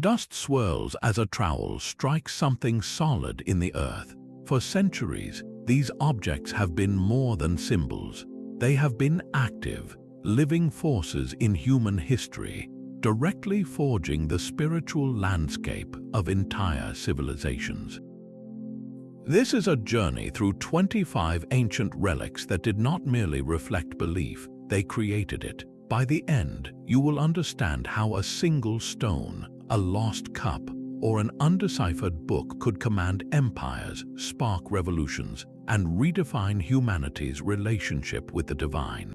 Dust swirls as a trowel strikes something solid in the earth. For centuries, these objects have been more than symbols. They have been active, living forces in human history, directly forging the spiritual landscape of entire civilizations. This is a journey through 25 ancient relics that did not merely reflect belief, they created it. By the end, you will understand how a single stone, a lost cup, or an undeciphered book could command empires, spark revolutions, and redefine humanity's relationship with the divine.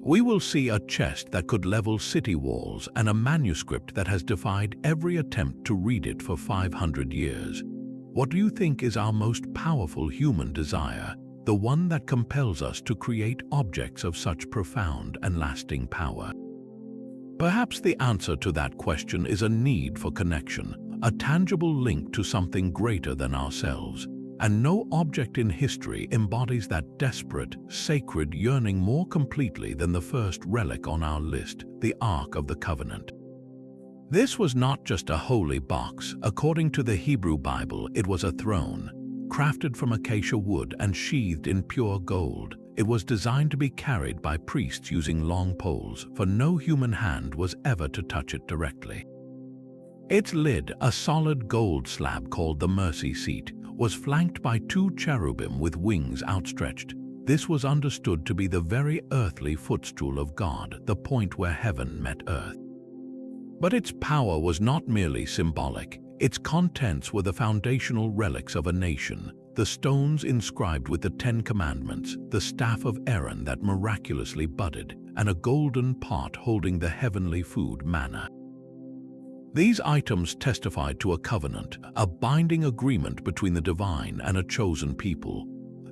We will see a chest that could level city walls and a manuscript that has defied every attempt to read it for 500 years. What do you think is our most powerful human desire, the one that compels us to create objects of such profound and lasting power? Perhaps the answer to that question is a need for connection, a tangible link to something greater than ourselves. And no object in history embodies that desperate, sacred yearning more completely than the first relic on our list, the Ark of the Covenant. This was not just a holy box. According to the Hebrew Bible, it was a throne, crafted from acacia wood and sheathed in pure gold. It was designed to be carried by priests using long poles, for no human hand was ever to touch it directly. Its lid, a solid gold slab called the mercy seat, was flanked by two cherubim with wings outstretched. This was understood to be the very earthly footstool of God, the point where heaven met earth. But its power was not merely symbolic. Its contents were the foundational relics of a nation, the stones inscribed with the 10 Commandments, the staff of Aaron that miraculously budded, and a golden pot holding the heavenly food manna. These items testified to a covenant, a binding agreement between the divine and a chosen people.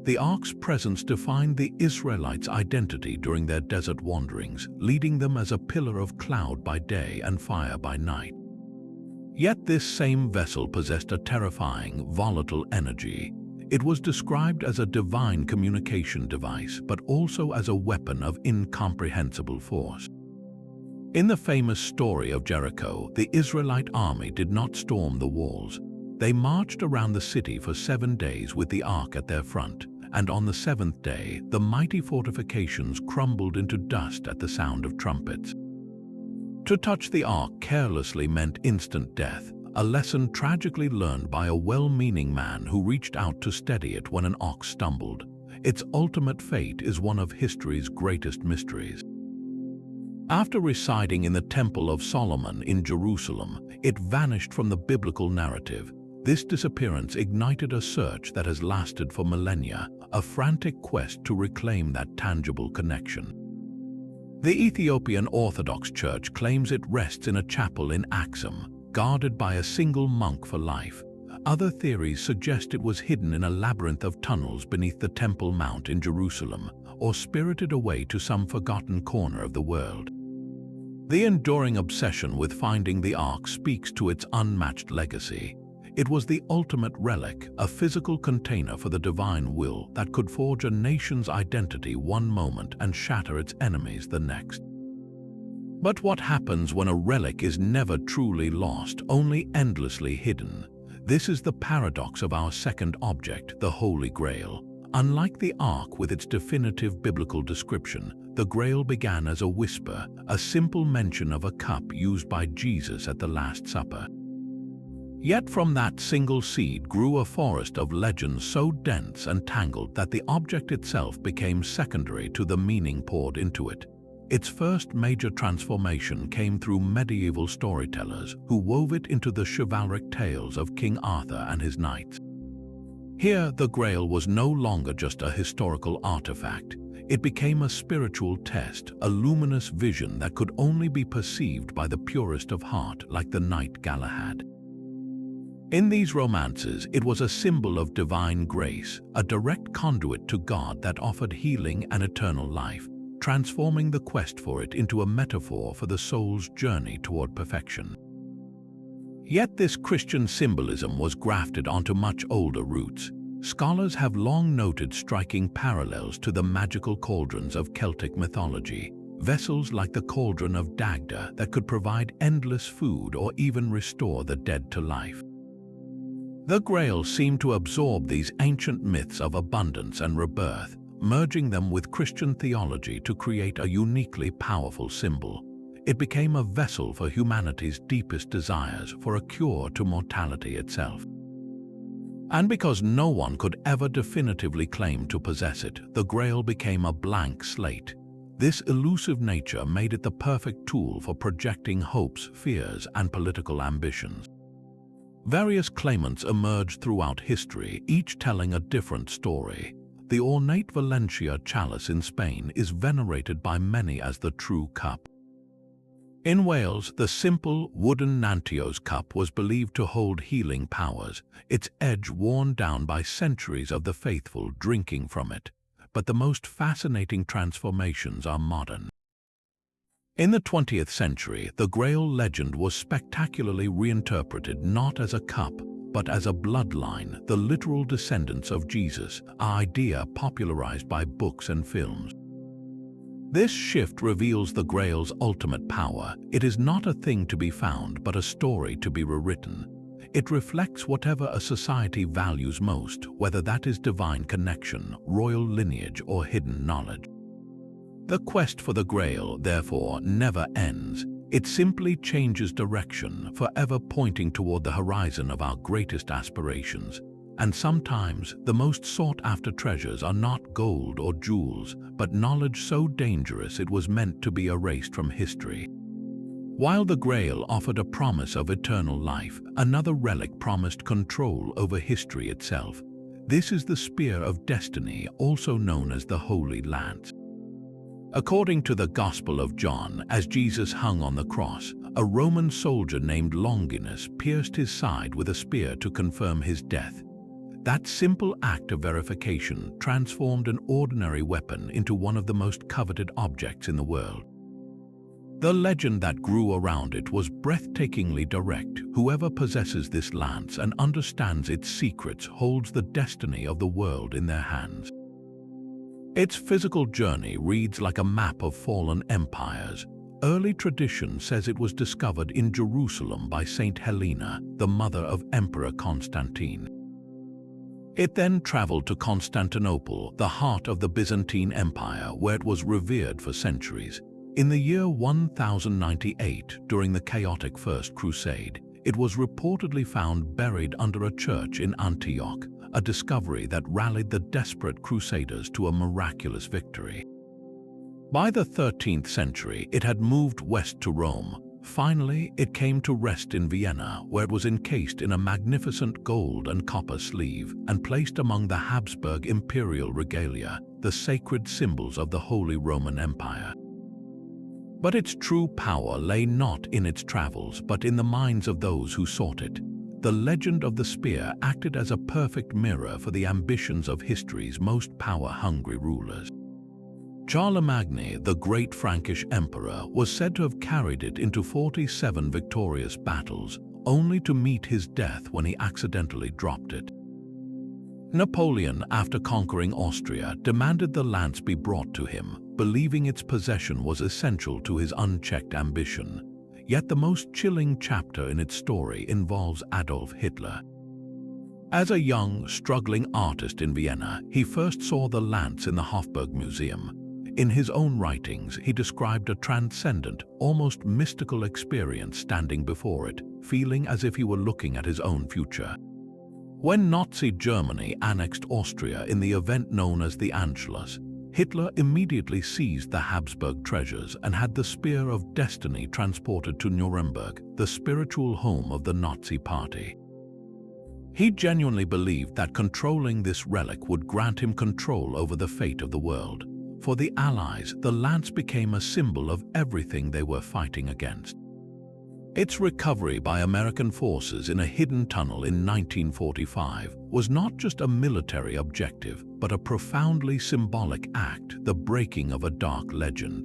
The Ark's presence defined the Israelites' identity during their desert wanderings, leading them as a pillar of cloud by day and fire by night. Yet this same vessel possessed a terrifying, volatile energy. It was described as a divine communication device, but also as a weapon of incomprehensible force. In the famous story of Jericho, the Israelite army did not storm the walls. They marched around the city for 7 days with the Ark at their front, and on the 7th day, the mighty fortifications crumbled into dust at the sound of trumpets. To touch the Ark carelessly meant instant death, a lesson tragically learned by a well-meaning man who reached out to steady it when an ox stumbled. Its ultimate fate is one of history's greatest mysteries. After residing in the Temple of Solomon in Jerusalem, it vanished from the biblical narrative. This disappearance ignited a search that has lasted for millennia, a frantic quest to reclaim that tangible connection. The Ethiopian Orthodox Church claims it rests in a chapel in Axum, guarded by a single monk for life. Other theories suggest it was hidden in a labyrinth of tunnels beneath the Temple Mount in Jerusalem, or spirited away to some forgotten corner of the world. The enduring obsession with finding the Ark speaks to its unmatched legacy. It was the ultimate relic, a physical container for the divine will that could forge a nation's identity one moment and shatter its enemies the next. But what happens when a relic is never truly lost, only endlessly hidden? This is the paradox of our second object, the Holy Grail. Unlike the Ark with its definitive biblical description, the Grail began as a whisper, a simple mention of a cup used by Jesus at the Last Supper. Yet from that single seed grew a forest of legends so dense and tangled that the object itself became secondary to the meaning poured into it. Its first major transformation came through medieval storytellers who wove it into the chivalric tales of King Arthur and his knights. Here, the Grail was no longer just a historical artifact. It became a spiritual test, a luminous vision that could only be perceived by the purest of heart, like the knight Galahad. In these romances, it was a symbol of divine grace, a direct conduit to God that offered healing and eternal life, transforming the quest for it into a metaphor for the soul's journey toward perfection. Yet this Christian symbolism was grafted onto much older roots. Scholars have long noted striking parallels to the magical cauldrons of Celtic mythology. vessels like the cauldron of Dagda that could provide endless food or even restore the dead to life. The Grail seemed to absorb these ancient myths of abundance and rebirth, merging them with Christian theology to create a uniquely powerful symbol. It became a vessel for humanity's deepest desires, for a cure to mortality itself. And because no one could ever definitively claim to possess it, the Grail became a blank slate. This elusive nature made it the perfect tool for projecting hopes, fears, and political ambitions. Various claimants emerged throughout history, each telling a different story. The ornate Valencia chalice in Spain is venerated by many as the true cup. In Wales, the simple wooden Nantios cup was believed to hold healing powers, its edge worn down by centuries of the faithful drinking from it. But the most fascinating transformations are modern. In the 20th century, the Grail legend was spectacularly reinterpreted not as a cup, but as a bloodline, the literal descendants of Jesus, an idea popularized by books and films. This shift reveals the Grail's ultimate power. It is not a thing to be found, but a story to be rewritten. It reflects whatever a society values most, whether that is divine connection, royal lineage, or hidden knowledge. The quest for the Grail, therefore, never ends. It simply changes direction, forever pointing toward the horizon of our greatest aspirations. And sometimes, the most sought-after treasures are not gold or jewels, but knowledge so dangerous it was meant to be erased from history. While the Grail offered a promise of eternal life, another relic promised control over history itself. This is the Spear of Destiny, also known as the Holy Lance. According to the Gospel of John, as Jesus hung on the cross, a Roman soldier named Longinus pierced his side with a spear to confirm his death. That simple act of verification transformed an ordinary weapon into one of the most coveted objects in the world. The legend that grew around it was breathtakingly direct. Whoever possesses this lance and understands its secrets holds the destiny of the world in their hands. Its physical journey reads like a map of fallen empires. Early tradition says it was discovered in Jerusalem by Saint Helena, the mother of Emperor Constantine. It then traveled to Constantinople, the heart of the Byzantine Empire, where it was revered for centuries. In the year 1098, during the chaotic First Crusade, it was reportedly found buried under a church in Antioch, a discovery that rallied the desperate crusaders to a miraculous victory. By the 13th century, it had moved west to Rome. Finally, it came to rest in Vienna, where it was encased in a magnificent gold and copper sleeve and placed among the Habsburg imperial regalia, the sacred symbols of the Holy Roman Empire. But its true power lay not in its travels, but in the minds of those who sought it. The legend of the spear acted as a perfect mirror for the ambitions of history's most power-hungry rulers. Charlemagne, the great Frankish emperor, was said to have carried it into 47 victorious battles, only to meet his death when he accidentally dropped it. Napoleon, after conquering Austria, demanded the lance be brought to him, believing its possession was essential to his unchecked ambition. Yet the most chilling chapter in its story involves Adolf Hitler. As a young, struggling artist in Vienna, he first saw the lance in the Hofburg Museum. In his own writings, he described a transcendent, almost mystical experience standing before it, feeling as if he were looking at his own future. When Nazi Germany annexed Austria in the event known as the Anschluss, Hitler immediately seized the Habsburg treasures and had the Spear of Destiny transported to Nuremberg, the spiritual home of the Nazi Party. He genuinely believed that controlling this relic would grant him control over the fate of the world. For the Allies, the lance became a symbol of everything they were fighting against. Its recovery by American forces in a hidden tunnel in 1945 was not just a military objective, but a profoundly symbolic act, the breaking of a dark legend.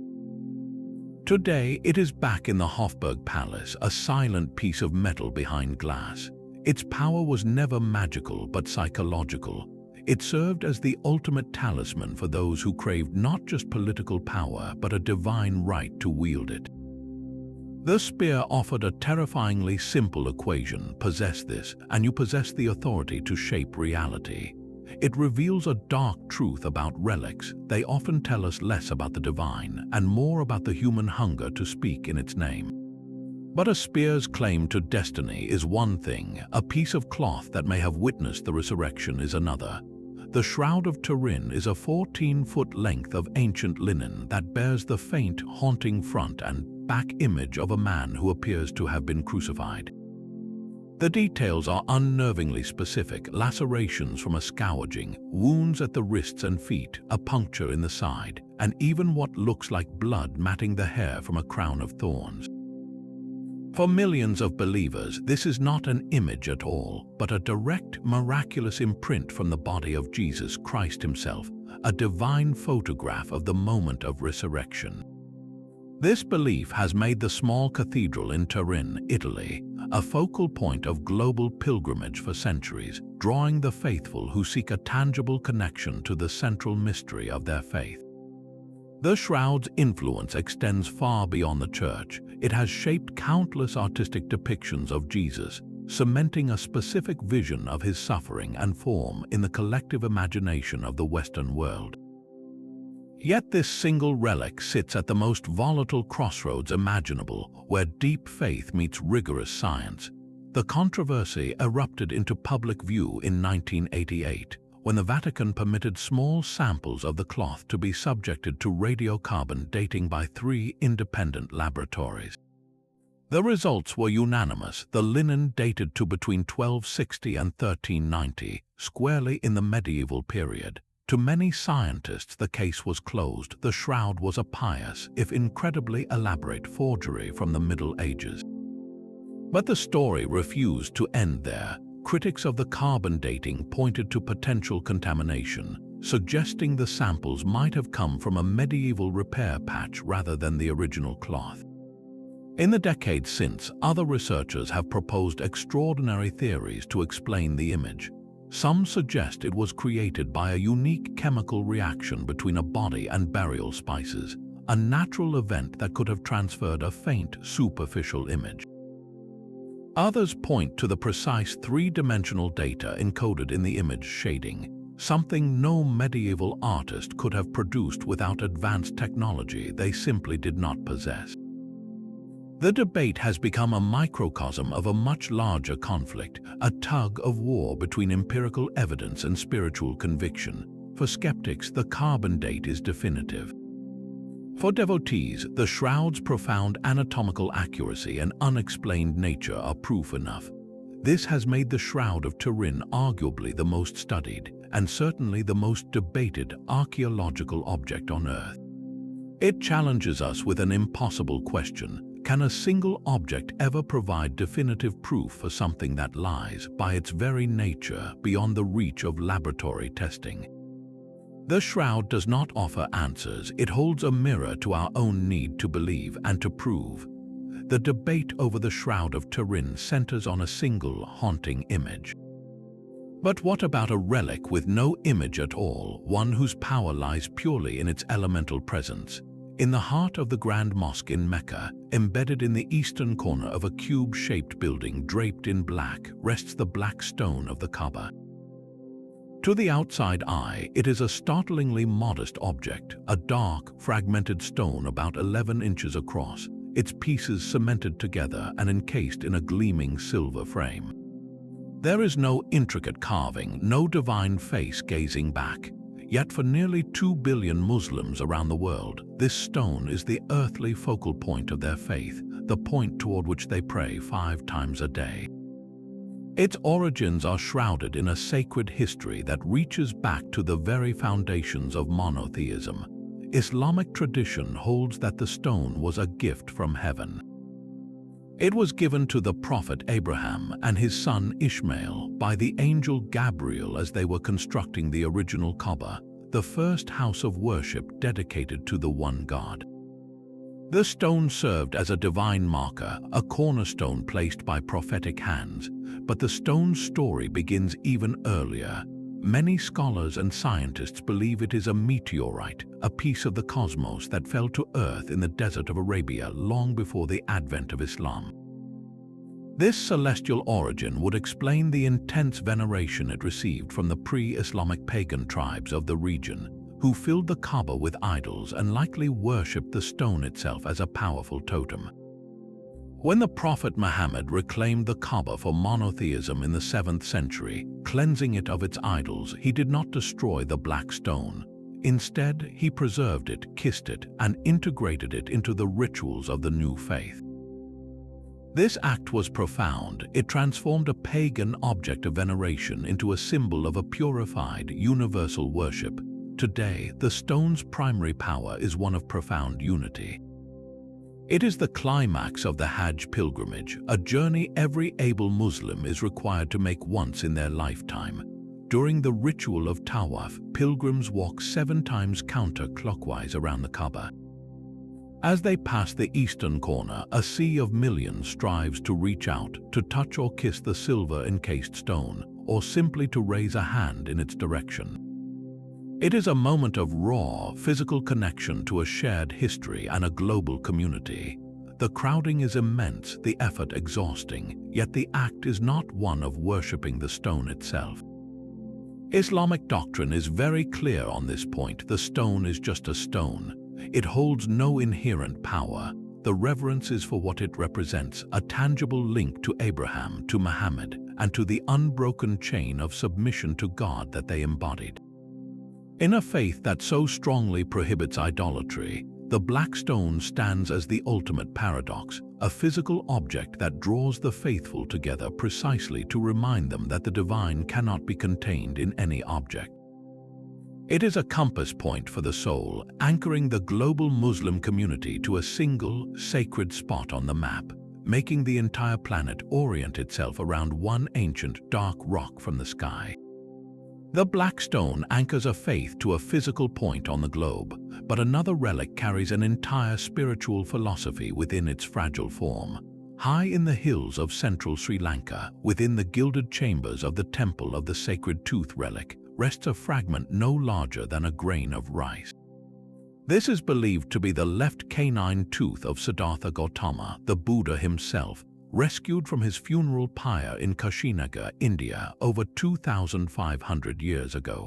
Today, it is back in the Hofburg Palace, a silent piece of metal behind glass. Its power was never magical but psychological. It served as the ultimate talisman for those who craved not just political power but a divine right to wield it. The spear offered a terrifyingly simple equation: possess this, and you possess the authority to shape reality. It reveals a dark truth about relics. They often tell us less about the divine and more about the human hunger to speak in its name. But a spear's claim to destiny is one thing, a piece of cloth that may have witnessed the resurrection is another. The Shroud of Turin is a 14-foot length of ancient linen that bears the faint, haunting front and back image of a man who appears to have been crucified. The details are unnervingly specific: lacerations from a scourging, wounds at the wrists and feet, a puncture in the side, and even what looks like blood matting the hair from a crown of thorns. For millions of believers, this is not an image at all, but a direct, miraculous imprint from the body of Jesus Christ himself, a divine photograph of the moment of resurrection. This belief has made the small cathedral in Turin, Italy, a focal point of global pilgrimage for centuries, drawing the faithful who seek a tangible connection to the central mystery of their faith. The shroud's influence extends far beyond the church. It has shaped countless artistic depictions of Jesus, cementing a specific vision of his suffering and form in the collective imagination of the Western world. Yet this single relic sits at the most volatile crossroads imaginable, where deep faith meets rigorous science. The controversy erupted into public view in 1988, when the Vatican permitted small samples of the cloth to be subjected to radiocarbon dating by 3 independent laboratories. The results were unanimous. The linen dated to between 1260 and 1390, squarely in the medieval period. To many scientists, the case was closed. The shroud was a pious, if incredibly elaborate, forgery from the Middle Ages. But the story refused to end there. Critics of the carbon dating pointed to potential contamination, suggesting the samples might have come from a medieval repair patch rather than the original cloth. In the decades since, other researchers have proposed extraordinary theories to explain the image. Some suggest it was created by a unique chemical reaction between a body and burial spices, a natural event that could have transferred a faint, superficial image. Others point to the precise 3-dimensional data encoded in the image shading, something no medieval artist could have produced without advanced technology they simply did not possess. The debate has become a microcosm of a much larger conflict, a tug of war between empirical evidence and spiritual conviction. For skeptics, the carbon date is definitive. For devotees, the shroud's profound anatomical accuracy and unexplained nature are proof enough. This has made the Shroud of Turin arguably the most studied, and certainly the most debated, archaeological object on Earth. It challenges us with an impossible question: can a single object ever provide definitive proof for something that lies, by its very nature, beyond the reach of laboratory testing? The shroud does not offer answers. It holds a mirror to our own need to believe and to prove. The debate over the Shroud of Turin centers on a single, haunting image. But what about a relic with no image at all, one whose power lies purely in its elemental presence? In the heart of the Grand Mosque in Mecca, embedded in the eastern corner of a cube-shaped building draped in black, rests the black stone of the Kaaba. To the outside eye, it is a startlingly modest object, a dark, fragmented stone about 11 inches across, its pieces cemented together and encased in a gleaming silver frame. There is no intricate carving, no divine face gazing back. Yet for nearly 2 billion Muslims around the world, this stone is the earthly focal point of their faith, the point toward which they pray 5 times a day. Its origins are shrouded in a sacred history that reaches back to the very foundations of monotheism. Islamic tradition holds that the stone was a gift from heaven. It was given to the prophet Abraham and his son Ishmael by the angel Gabriel as they were constructing the original Kaaba, the first house of worship dedicated to the one God. The stone served as a divine marker, a cornerstone placed by prophetic hands, but the stone's story begins even earlier. Many scholars and scientists believe it is a meteorite, a piece of the cosmos that fell to Earth in the desert of Arabia long before the advent of Islam. This celestial origin would explain the intense veneration it received from the pre-Islamic pagan tribes of the region, who filled the Kaaba with idols and likely worshipped the stone itself as a powerful totem. When the Prophet Muhammad reclaimed the Kaaba for monotheism in the 7th century, cleansing it of its idols, he did not destroy the black stone. Instead, he preserved it, kissed it, and integrated it into the rituals of the new faith. This act was profound. It transformed a pagan object of veneration into a symbol of a purified, universal worship. Today, the stone's primary power is one of profound unity. It is the climax of the Hajj pilgrimage, a journey every able Muslim is required to make once in their lifetime. During the ritual of Tawaf, pilgrims walk 7 times counterclockwise around the Kaaba. As they pass the eastern corner, a sea of millions strives to reach out, to touch or kiss the silver-encased stone, or simply to raise a hand in its direction. It is a moment of raw, physical connection to a shared history and a global community. The crowding is immense, the effort exhausting, yet the act is not one of worshipping the stone itself. Islamic doctrine is very clear on this point. The stone is just a stone. It holds no inherent power. The reverence is for what it represents, a tangible link to Abraham, to Muhammad, and to the unbroken chain of submission to God that they embodied. In a faith that so strongly prohibits idolatry, the black stone stands as the ultimate paradox, a physical object that draws the faithful together precisely to remind them that the divine cannot be contained in any object. It is a compass point for the soul, anchoring the global Muslim community to a single, sacred spot on the map, making the entire planet orient itself around one ancient, dark rock from the sky. The black stone anchors a faith to a physical point on the globe, but another relic carries an entire spiritual philosophy within its fragile form. High in the hills of central Sri Lanka, within the gilded chambers of the Temple of the Sacred Tooth relic, rests a fragment no larger than a grain of rice. This is believed to be the left canine tooth of Siddhartha Gautama, the Buddha himself, rescued from his funeral pyre in Kushinagar, India, over 2,500 years ago.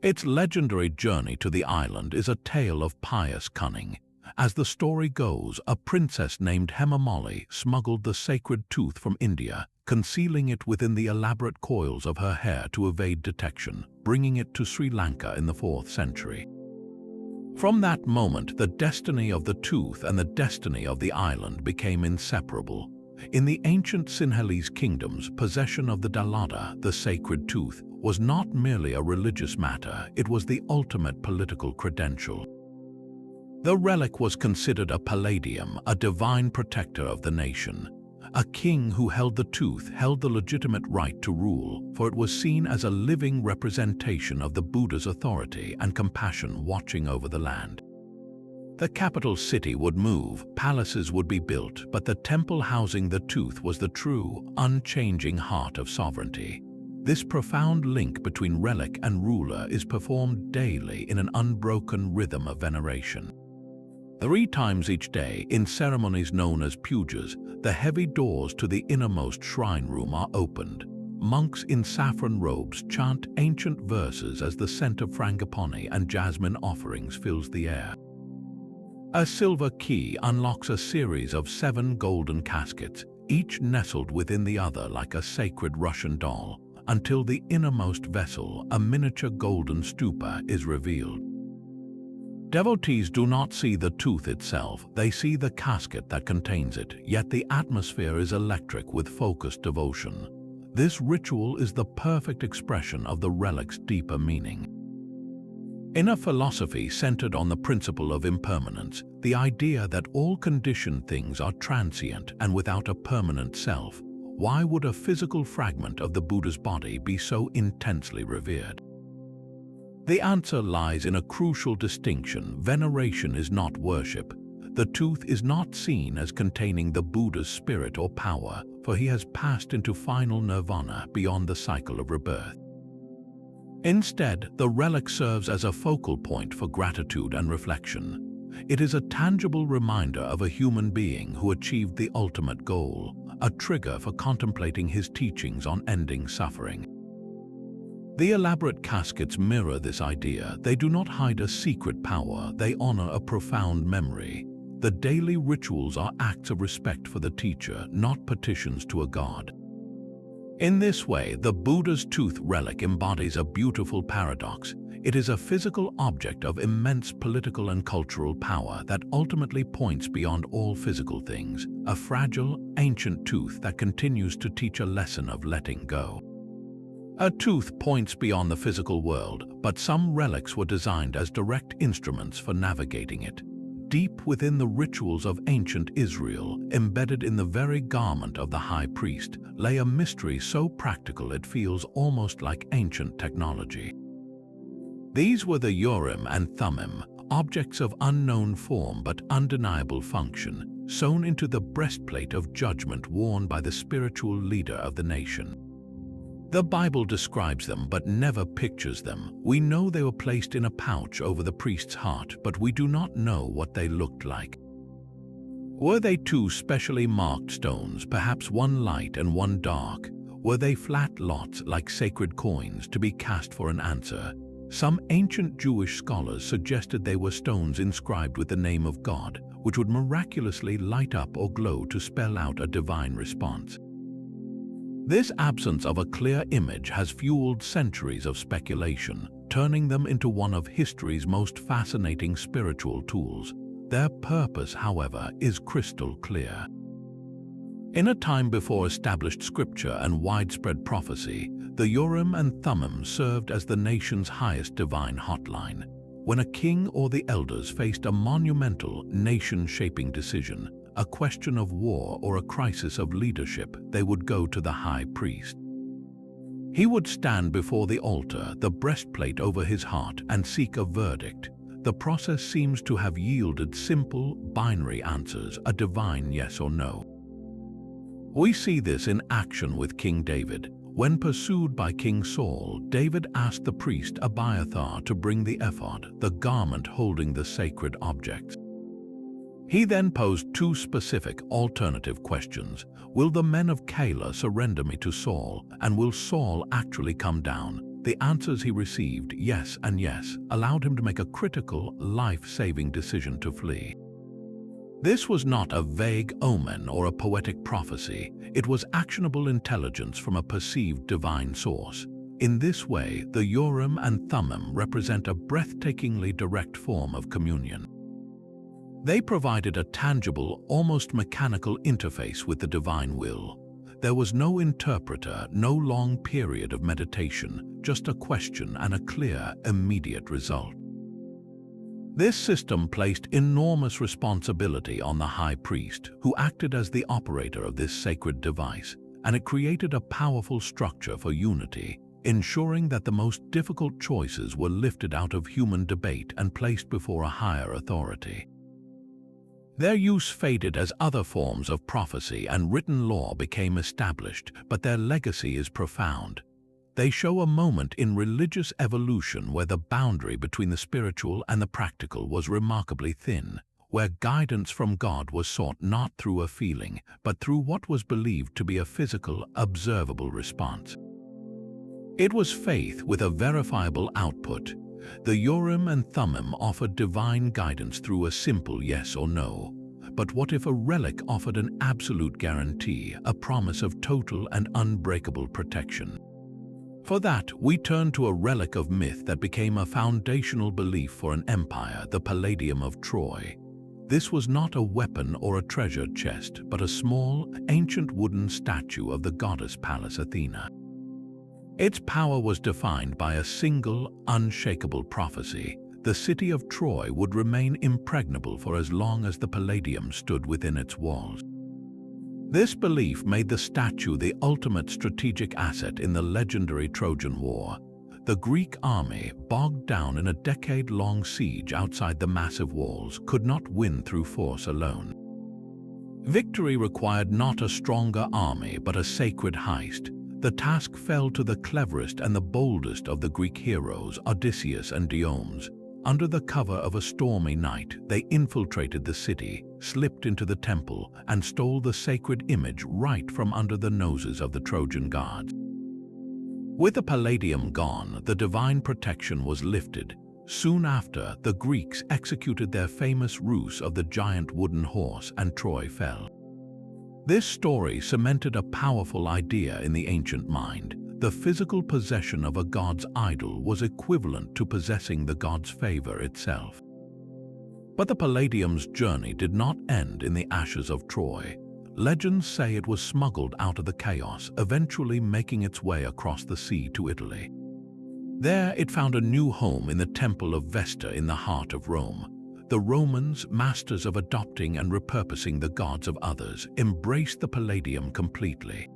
Its legendary journey to the island is a tale of pious cunning. As the story goes, a princess named Hemamali smuggled the sacred tooth from India, concealing it within the elaborate coils of her hair to evade detection, bringing it to Sri Lanka in the 4th century. From that moment, the destiny of the tooth and the destiny of the island became inseparable. In the ancient Sinhalese kingdoms, possession of the Dalada, the sacred tooth, was not merely a religious matter, it was the ultimate political credential. The relic was considered a palladium, a divine protector of the nation. A king who held the tooth held the legitimate right to rule, for it was seen as a living representation of the Buddha's authority and compassion watching over the land. The capital city would move, palaces would be built, but the temple housing the tooth was the true, unchanging heart of sovereignty. This profound link between relic and ruler is performed daily in an unbroken rhythm of veneration. 3 times each day, in ceremonies known as pujas, the heavy doors to the innermost shrine room are opened. Monks in saffron robes chant ancient verses as the scent of frangipani and jasmine offerings fills the air. A silver key unlocks a series of 7 golden caskets, each nestled within the other like a sacred Russian doll, until the innermost vessel, a miniature golden stupa, is revealed. Devotees do not see the tooth itself, they see the casket that contains it, yet the atmosphere is electric with focused devotion. This ritual is the perfect expression of the relic's deeper meaning. In a philosophy centered on the principle of impermanence, the idea that all conditioned things are transient and without a permanent self, why would a physical fragment of the Buddha's body be so intensely revered? The answer lies in a crucial distinction. Veneration is not worship. The tooth is not seen as containing the Buddha's spirit or power, for he has passed into final nirvana beyond the cycle of rebirth. Instead, the relic serves as a focal point for gratitude and reflection. It is a tangible reminder of a human being who achieved the ultimate goal, a trigger for contemplating his teachings on ending suffering. The elaborate caskets mirror this idea. They do not hide a secret power, they honor a profound memory. The daily rituals are acts of respect for the teacher, not petitions to a god. In this way, the Buddha's tooth relic embodies a beautiful paradox. It is a physical object of immense political and cultural power that ultimately points beyond all physical things, a fragile, ancient tooth that continues to teach a lesson of letting go. A tooth points beyond the physical world, but some relics were designed as direct instruments for navigating it. Deep within the rituals of ancient Israel, embedded in the very garment of the high priest, lay a mystery so practical it feels almost like ancient technology. These were the Urim and Thummim, objects of unknown form but undeniable function, sewn into the breastplate of judgment worn by the spiritual leader of the nation. The Bible describes them but never pictures them. We know they were placed in a pouch over the priest's heart, but we do not know what they looked like. Were they two specially marked stones, perhaps one light and one dark? Were they flat lots like sacred coins to be cast for an answer? Some ancient Jewish scholars suggested they were stones inscribed with the name of God, which would miraculously light up or glow to spell out a divine response. This absence of a clear image has fueled centuries of speculation, turning them into one of history's most fascinating spiritual tools. Their purpose, however, is crystal clear. In a time before established scripture and widespread prophecy, the Urim and Thummim served as the nation's highest divine hotline. When a king or the elders faced a monumental, nation-shaping decision, a question of war or a crisis of leadership, they would go to the high priest. He would stand before the altar, the breastplate over his heart, and seek a verdict. The process seems to have yielded simple, binary answers, a divine yes or no. We see this in action with King David. When pursued by King Saul, David asked the priest Abiathar to bring the ephod, the garment holding the sacred objects. He then posed two specific alternative questions. Will the men of Keilah surrender me to Saul, and will Saul actually come down? The answers he received, yes and yes, allowed him to make a critical, life-saving decision to flee. This was not a vague omen or a poetic prophecy. It was actionable intelligence from a perceived divine source. In this way, the Urim and Thummim represent a breathtakingly direct form of communion. They provided a tangible, almost mechanical interface with the divine will. There was no interpreter, no long period of meditation, just a question and a clear, immediate result. This system placed enormous responsibility on the high priest, who acted as the operator of this sacred device, and it created a powerful structure for unity, ensuring that the most difficult choices were lifted out of human debate and placed before a higher authority. Their use faded as other forms of prophecy and written law became established, but their legacy is profound. They show a moment in religious evolution where the boundary between the spiritual and the practical was remarkably thin, where guidance from God was sought not through a feeling, but through what was believed to be a physical, observable response. It was faith with a verifiable output. The Urim and Thummim offered divine guidance through a simple yes or no. But what if a relic offered an absolute guarantee, a promise of total and unbreakable protection? For that, we turn to a relic of myth that became a foundational belief for an empire, the Palladium of Troy. This was not a weapon or a treasure chest, but a small, ancient wooden statue of the goddess Pallas Athena. Its power was defined by a single, unshakable prophecy. The city of Troy would remain impregnable for as long as the Palladium stood within its walls. This belief made the statue the ultimate strategic asset in the legendary Trojan War. The Greek army, bogged down in a decade-long siege outside the massive walls, could not win through force alone. Victory required not a stronger army, but a sacred heist. the task fell to the cleverest and the boldest of the Greek heroes, Odysseus and Diomedes. Under the cover of a stormy night, they infiltrated the city, slipped into the temple, and stole the sacred image right from under the noses of the Trojan guards. With the Palladium gone, the divine protection was lifted. Soon after, the Greeks executed their famous ruse of the giant wooden horse and Troy fell. This story cemented a powerful idea in the ancient mind. The physical possession of a god's idol was equivalent to possessing the god's favor itself. But the Palladium's journey did not end in the ashes of Troy. Legends say it was smuggled out of the chaos, eventually making its way across the sea to Italy. There it found a new home in the Temple of Vesta in the heart of Rome. The Romans, masters of adopting and repurposing the gods of others, embraced the Palladium completely.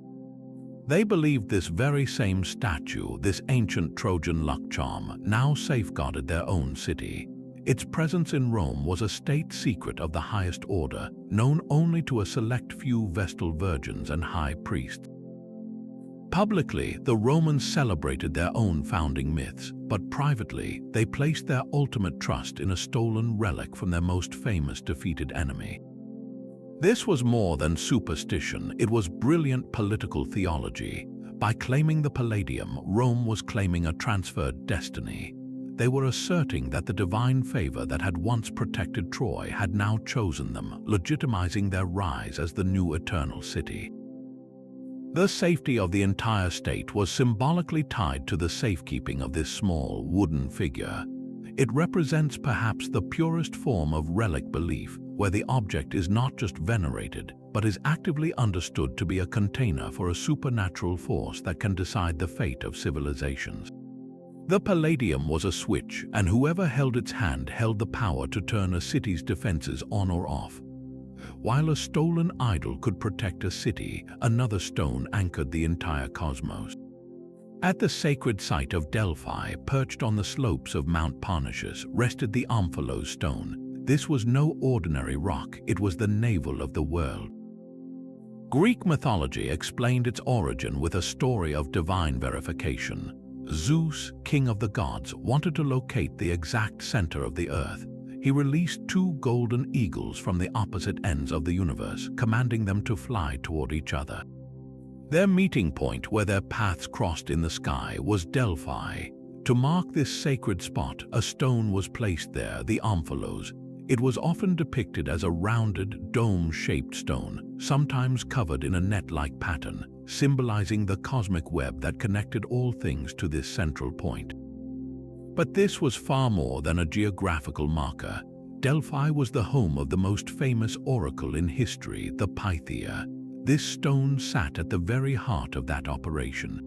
They believed this very same statue, this ancient Trojan luck charm, now safeguarded their own city. Its presence in Rome was a state secret of the highest order, known only to a select few Vestal virgins and high priests. Publicly, the Romans celebrated their own founding myths, but privately, they placed their ultimate trust in a stolen relic from their most famous defeated enemy. This was more than superstition, it was brilliant political theology. By claiming the Palladium, Rome was claiming a transferred destiny. They were asserting that the divine favor that had once protected Troy had now chosen them, legitimizing their rise as the new eternal city. The safety of the entire state was symbolically tied to the safekeeping of this small, wooden figure. It represents perhaps the purest form of relic belief, where the object is not just venerated, but is actively understood to be a container for a supernatural force that can decide the fate of civilizations. The Palladium was a switch, and whoever held its hand held the power to turn a city's defenses on or off. While a stolen idol could protect a city, another stone anchored the entire cosmos. At the sacred site of Delphi, perched on the slopes of Mount Parnassus, rested the Omphalos stone. This was no ordinary rock, it was the navel of the world. Greek mythology explained its origin with a story of divine verification. Zeus, king of the gods, wanted to locate the exact center of the earth. He released two golden eagles from the opposite ends of the universe, commanding them to fly toward each other. Their meeting point, where their paths crossed in the sky, was Delphi. To mark this sacred spot, a stone was placed there, the Omphalos. It was often depicted as a rounded, dome-shaped stone, sometimes covered in a net-like pattern, symbolizing the cosmic web that connected all things to this central point. But this was far more than a geographical marker. Delphi was the home of the most famous oracle in history, the Pythia. This stone sat at the very heart of that operation.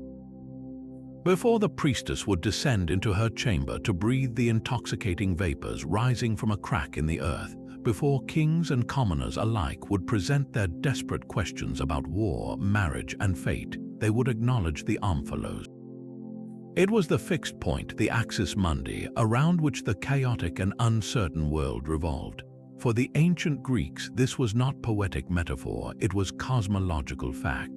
Before the priestess would descend into her chamber to breathe the intoxicating vapors rising from a crack in the earth, before kings and commoners alike would present their desperate questions about war, marriage, and fate, they would acknowledge the Omphalos. It was the fixed point, the axis mundi, around which the chaotic and uncertain world revolved. For the ancient Greeks, this was not poetic metaphor, it was cosmological fact.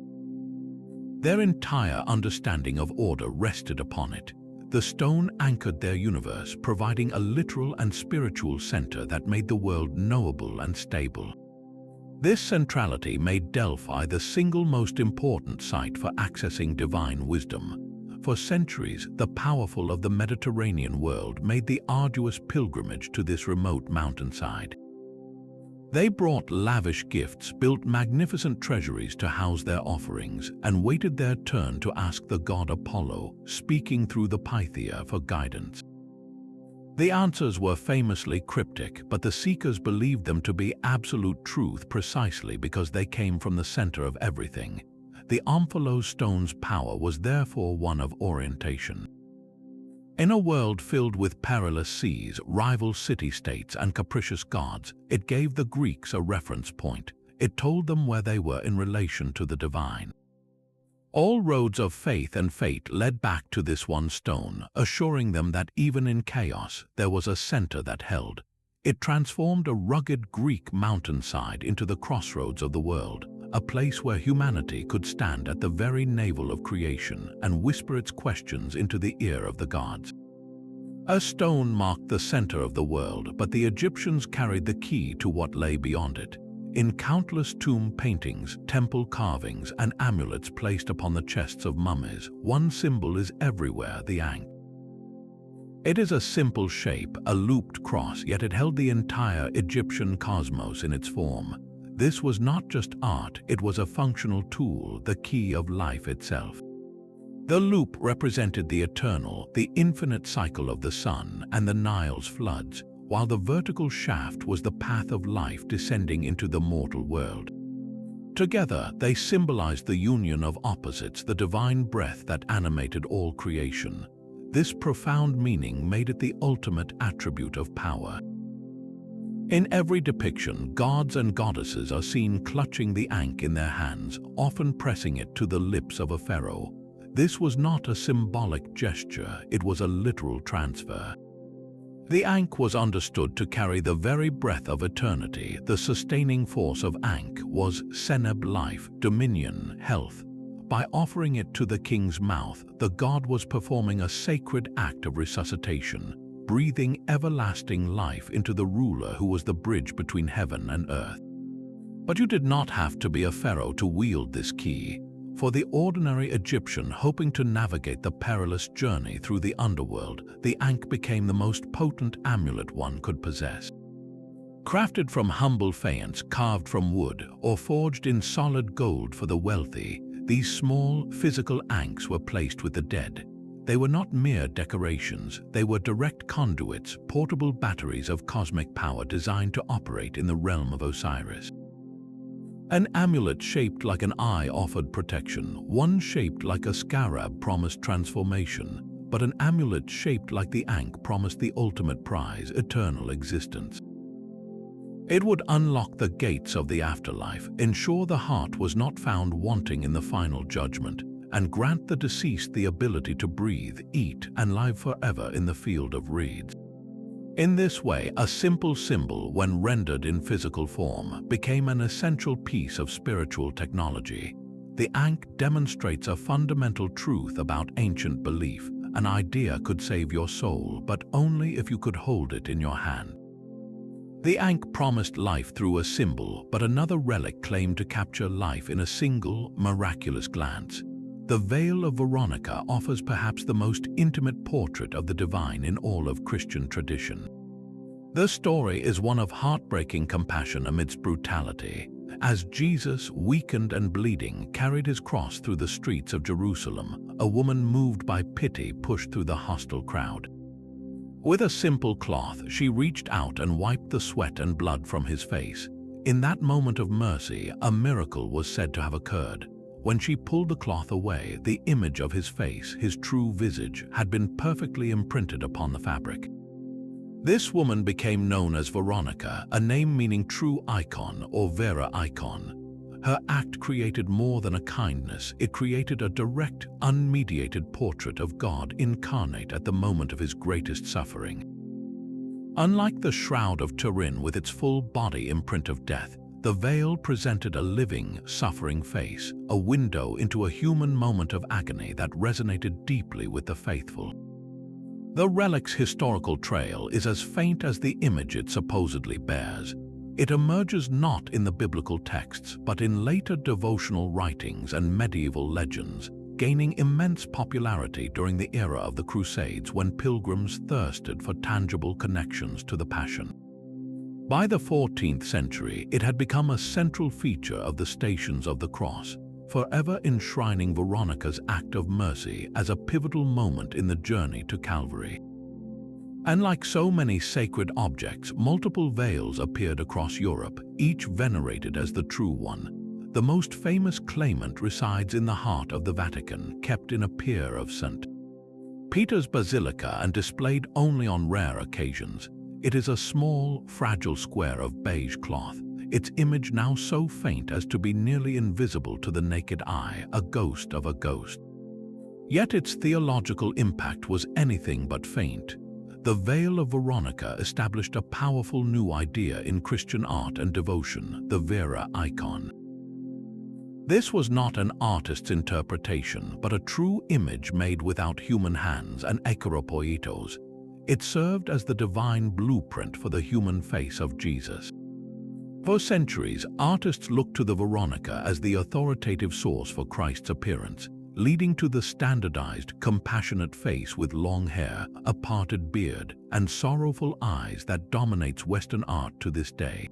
Their entire understanding of order rested upon it. The stone anchored their universe, providing a literal and spiritual center that made the world knowable and stable. This centrality made Delphi the single most important site for accessing divine wisdom. For centuries, the powerful of the Mediterranean world made the arduous pilgrimage to this remote mountainside. They brought lavish gifts, built magnificent treasuries to house their offerings, and waited their turn to ask the god Apollo, speaking through the Pythia, for guidance. The answers were famously cryptic, but the seekers believed them to be absolute truth precisely because they came from the center of everything. The Omphalos stone's power was therefore one of orientation. In a world filled with perilous seas, rival city-states, and capricious gods, it gave the Greeks a reference point. It told them where they were in relation to the divine. All roads of faith and fate led back to this one stone, assuring them that even in chaos, there was a center that held. It transformed a rugged Greek mountainside into the crossroads of the world, a place where humanity could stand at the very navel of creation and whisper its questions into the ear of the gods. A stone marked the center of the world, but the Egyptians carried the key to what lay beyond it. In countless tomb paintings, temple carvings, and amulets placed upon the chests of mummies, one symbol is everywhere: the Ankh. It is a simple shape, a looped cross, yet it held the entire Egyptian cosmos in its form. This was not just art, it was a functional tool, the key of life itself. The loop represented the eternal, the infinite cycle of the sun and the Nile's floods, while the vertical shaft was the path of life descending into the mortal world. Together, they symbolized the union of opposites, the divine breath that animated all creation. This profound meaning made it the ultimate attribute of power. In every depiction, gods and goddesses are seen clutching the Ankh in their hands, often pressing it to the lips of a pharaoh. This was not a symbolic gesture, it was a literal transfer. The Ankh was understood to carry the very breath of eternity. The sustaining force of Ankh was Seneb, life, dominion, health. By offering it to the king's mouth, the god was performing a sacred act of resuscitation, breathing everlasting life into the ruler who was the bridge between heaven and earth. But you did not have to be a pharaoh to wield this key. For the ordinary Egyptian hoping to navigate the perilous journey through the underworld, the Ankh became the most potent amulet one could possess. Crafted from humble faience, carved from wood, or forged in solid gold for the wealthy, these small, physical Ankhs were placed with the dead. They were not mere decorations, they were direct conduits, portable batteries of cosmic power designed to operate in the realm of Osiris. An amulet shaped like an eye offered protection, one shaped like a scarab promised transformation, but an amulet shaped like the Ankh promised the ultimate prize, eternal existence. It would unlock the gates of the afterlife, ensure the heart was not found wanting in the final judgment, and grant the deceased the ability to breathe, eat, and live forever in the field of reeds. In this way, a simple symbol, when rendered in physical form, became an essential piece of spiritual technology. The Ankh demonstrates a fundamental truth about ancient belief. An idea could save your soul, but only if you could hold it in your hand. The Ankh promised life through a symbol, but another relic claimed to capture life in a single, miraculous glance. The Veil of Veronica offers perhaps the most intimate portrait of the divine in all of Christian tradition. The story is one of heartbreaking compassion amidst brutality. As Jesus, weakened and bleeding, carried his cross through the streets of Jerusalem, a woman moved by pity pushed through the hostile crowd. With a simple cloth, she reached out and wiped the sweat and blood from his face. In that moment of mercy, a miracle was said to have occurred. When she pulled the cloth away, the image of his face, his true visage, had been perfectly imprinted upon the fabric. This woman became known as Veronica, a name meaning true icon or Vera icon. Her act created more than a kindness, it created a direct, unmediated portrait of God incarnate at the moment of his greatest suffering. Unlike the Shroud of Turin with its full body imprint of death, the veil presented a living, suffering face, a window into a human moment of agony that resonated deeply with the faithful. The relic's historical trail is as faint as the image it supposedly bears. It emerges not in the biblical texts, but in later devotional writings and medieval legends, gaining immense popularity during the era of the Crusades when pilgrims thirsted for tangible connections to the Passion. By the 14th century, it had become a central feature of the Stations of the Cross, forever enshrining Veronica's act of mercy as a pivotal moment in the journey to Calvary. And like so many sacred objects, multiple veils appeared across Europe, each venerated as the true one. The most famous claimant resides in the heart of the Vatican, kept in a pier of St. Peter's Basilica and displayed only on rare occasions. It is a small, fragile square of beige cloth, its image now so faint as to be nearly invisible to the naked eye, a ghost of a ghost. Yet its theological impact was anything but faint. The Veil of Veronica established a powerful new idea in Christian art and devotion, the Vera icon. This was not an artist's interpretation, but a true image made without human hands and akropoietos. It served as the divine blueprint for the human face of Jesus. For centuries, artists looked to the Veronica as the authoritative source for Christ's appearance, leading to the standardized, compassionate face with long hair, a parted beard, and sorrowful eyes that dominates Western art to this day.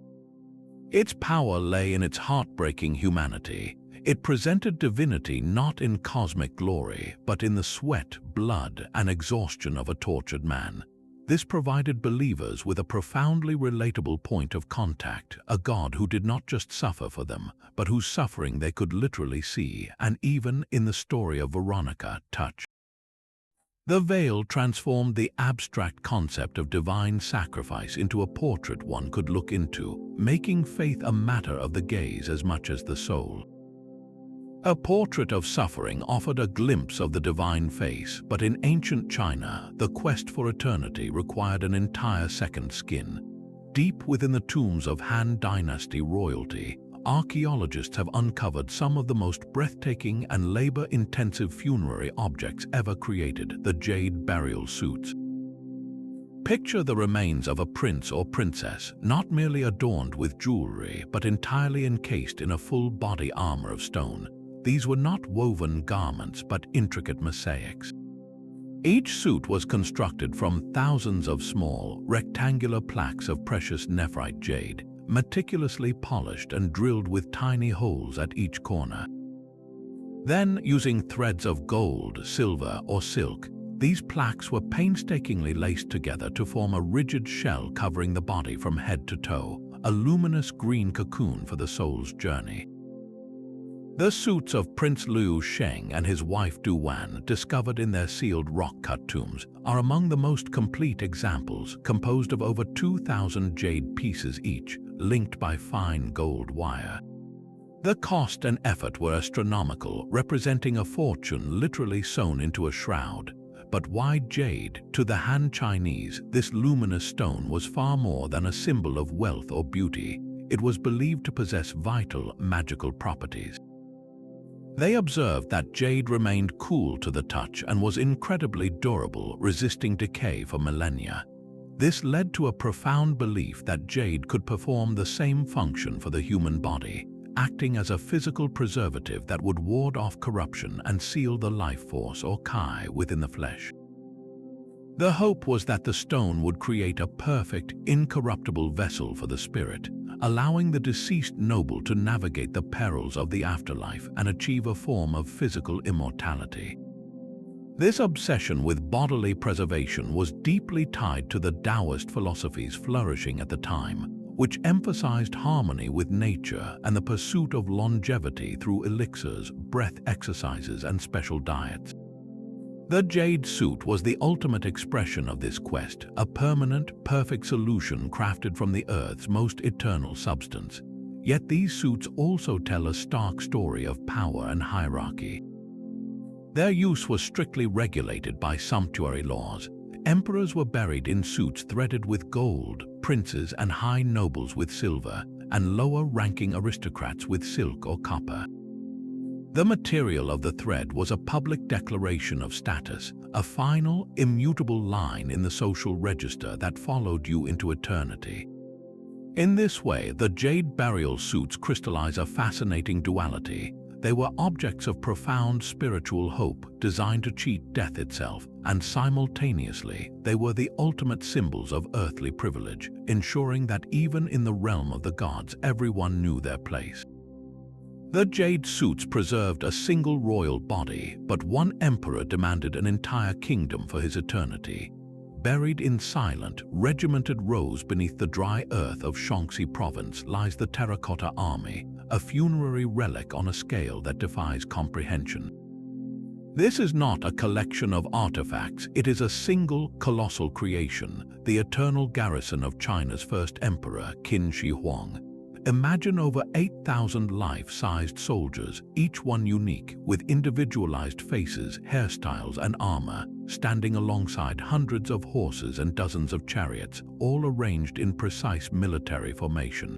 Its power lay in its heartbreaking humanity. It presented divinity not in cosmic glory, but in the sweat, blood, and exhaustion of a tortured man. This provided believers with a profoundly relatable point of contact, a God who did not just suffer for them, but whose suffering they could literally see, and even in the story of Veronica, touch. The veil transformed the abstract concept of divine sacrifice into a portrait one could look into, making faith a matter of the gaze as much as the soul. A portrait of suffering offered a glimpse of the divine face, but in ancient China, the quest for eternity required an entire second skin. Deep within the tombs of Han Dynasty royalty, archaeologists have uncovered some of the most breathtaking and labor-intensive funerary objects ever created, the jade burial suits. Picture the remains of a prince or princess, not merely adorned with jewelry, but entirely encased in a full-body armor of stone. These were not woven garments, but intricate mosaics. Each suit was constructed from thousands of small, rectangular plaques of precious nephrite jade, meticulously polished and drilled with tiny holes at each corner. Then, using threads of gold, silver, or silk, these plaques were painstakingly laced together to form a rigid shell covering the body from head to toe, a luminous green cocoon for the soul's journey. The suits of Prince Liu Sheng and his wife Du Wan, discovered in their sealed rock-cut tombs, are among the most complete examples, composed of over 2,000 jade pieces each, linked by fine gold wire. The cost and effort were astronomical, representing a fortune literally sewn into a shroud. But white jade, to the Han Chinese, this luminous stone was far more than a symbol of wealth or beauty. It was believed to possess vital, magical properties. They observed that jade remained cool to the touch and was incredibly durable, resisting decay for millennia. This led to a profound belief that jade could perform the same function for the human body, acting as a physical preservative that would ward off corruption and seal the life force or chi within the flesh. The hope was that the stone would create a perfect, incorruptible vessel for the spirit, allowing the deceased noble to navigate the perils of the afterlife and achieve a form of physical immortality. This obsession with bodily preservation was deeply tied to the Taoist philosophies flourishing at the time, which emphasized harmony with nature and the pursuit of longevity through elixirs, breath exercises, and special diets. The jade suit was the ultimate expression of this quest, a permanent, perfect solution crafted from the Earth's most eternal substance. Yet these suits also tell a stark story of power and hierarchy. Their use was strictly regulated by sumptuary laws. Emperors were buried in suits threaded with gold, princes and high nobles with silver, and lower-ranking aristocrats with silk or copper. The material of the thread was a public declaration of status, a final, immutable line in the social register that followed you into eternity. In this way, the jade burial suits crystallize a fascinating duality. They were objects of profound spiritual hope, designed to cheat death itself, and simultaneously, they were the ultimate symbols of earthly privilege, ensuring that even in the realm of the gods, everyone knew their place. The jade suits preserved a single royal body, but one emperor demanded an entire kingdom for his eternity. Buried in silent, regimented rows beneath the dry earth of Shaanxi province lies the terracotta army, a funerary relic on a scale that defies comprehension. This is not a collection of artifacts, it is a single, colossal creation, the eternal garrison of China's first emperor, Qin Shi Huang. Imagine over 8,000 life-sized soldiers, each one unique, with individualized faces, hairstyles, and armor, standing alongside hundreds of horses and dozens of chariots, all arranged in precise military formation.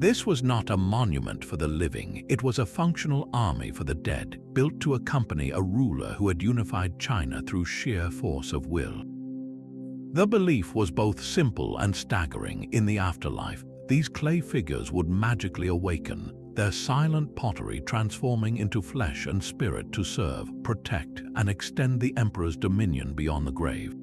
This was not a monument for the living, it was a functional army for the dead, built to accompany a ruler who had unified China through sheer force of will. The belief was both simple and staggering. In the afterlife, these clay figures would magically awaken, their silent pottery transforming into flesh and spirit to serve, protect, and extend the emperor's dominion beyond the grave.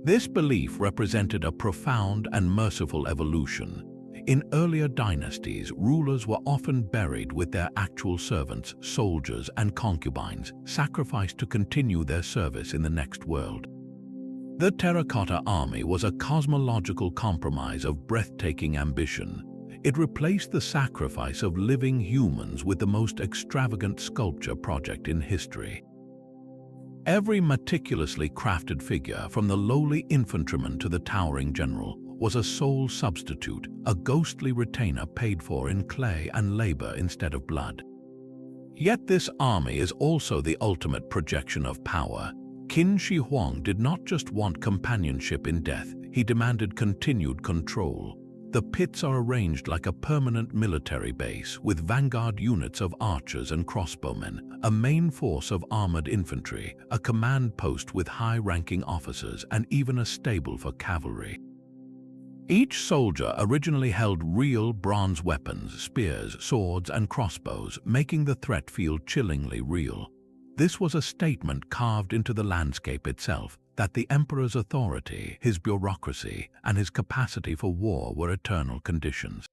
This belief represented a profound and merciful evolution. In earlier dynasties, rulers were often buried with their actual servants, soldiers, and concubines, sacrificed to continue their service in the next world. The terracotta army was a cosmological compromise of breathtaking ambition. It replaced the sacrifice of living humans with the most extravagant sculpture project in history. Every meticulously crafted figure, from the lowly infantryman to the towering general, was a soul substitute, a ghostly retainer paid for in clay and labor instead of blood. Yet this army is also the ultimate projection of power. Qin Shi Huang did not just want companionship in death, he demanded continued control. The pits are arranged like a permanent military base, with vanguard units of archers and crossbowmen, a main force of armored infantry, a command post with high-ranking officers, and even a stable for cavalry. Each soldier originally held real bronze weapons, spears, swords, and crossbows, making the threat feel chillingly real. This was a statement carved into the landscape itself, that the emperor's authority, his bureaucracy, and his capacity for war were eternal conditions.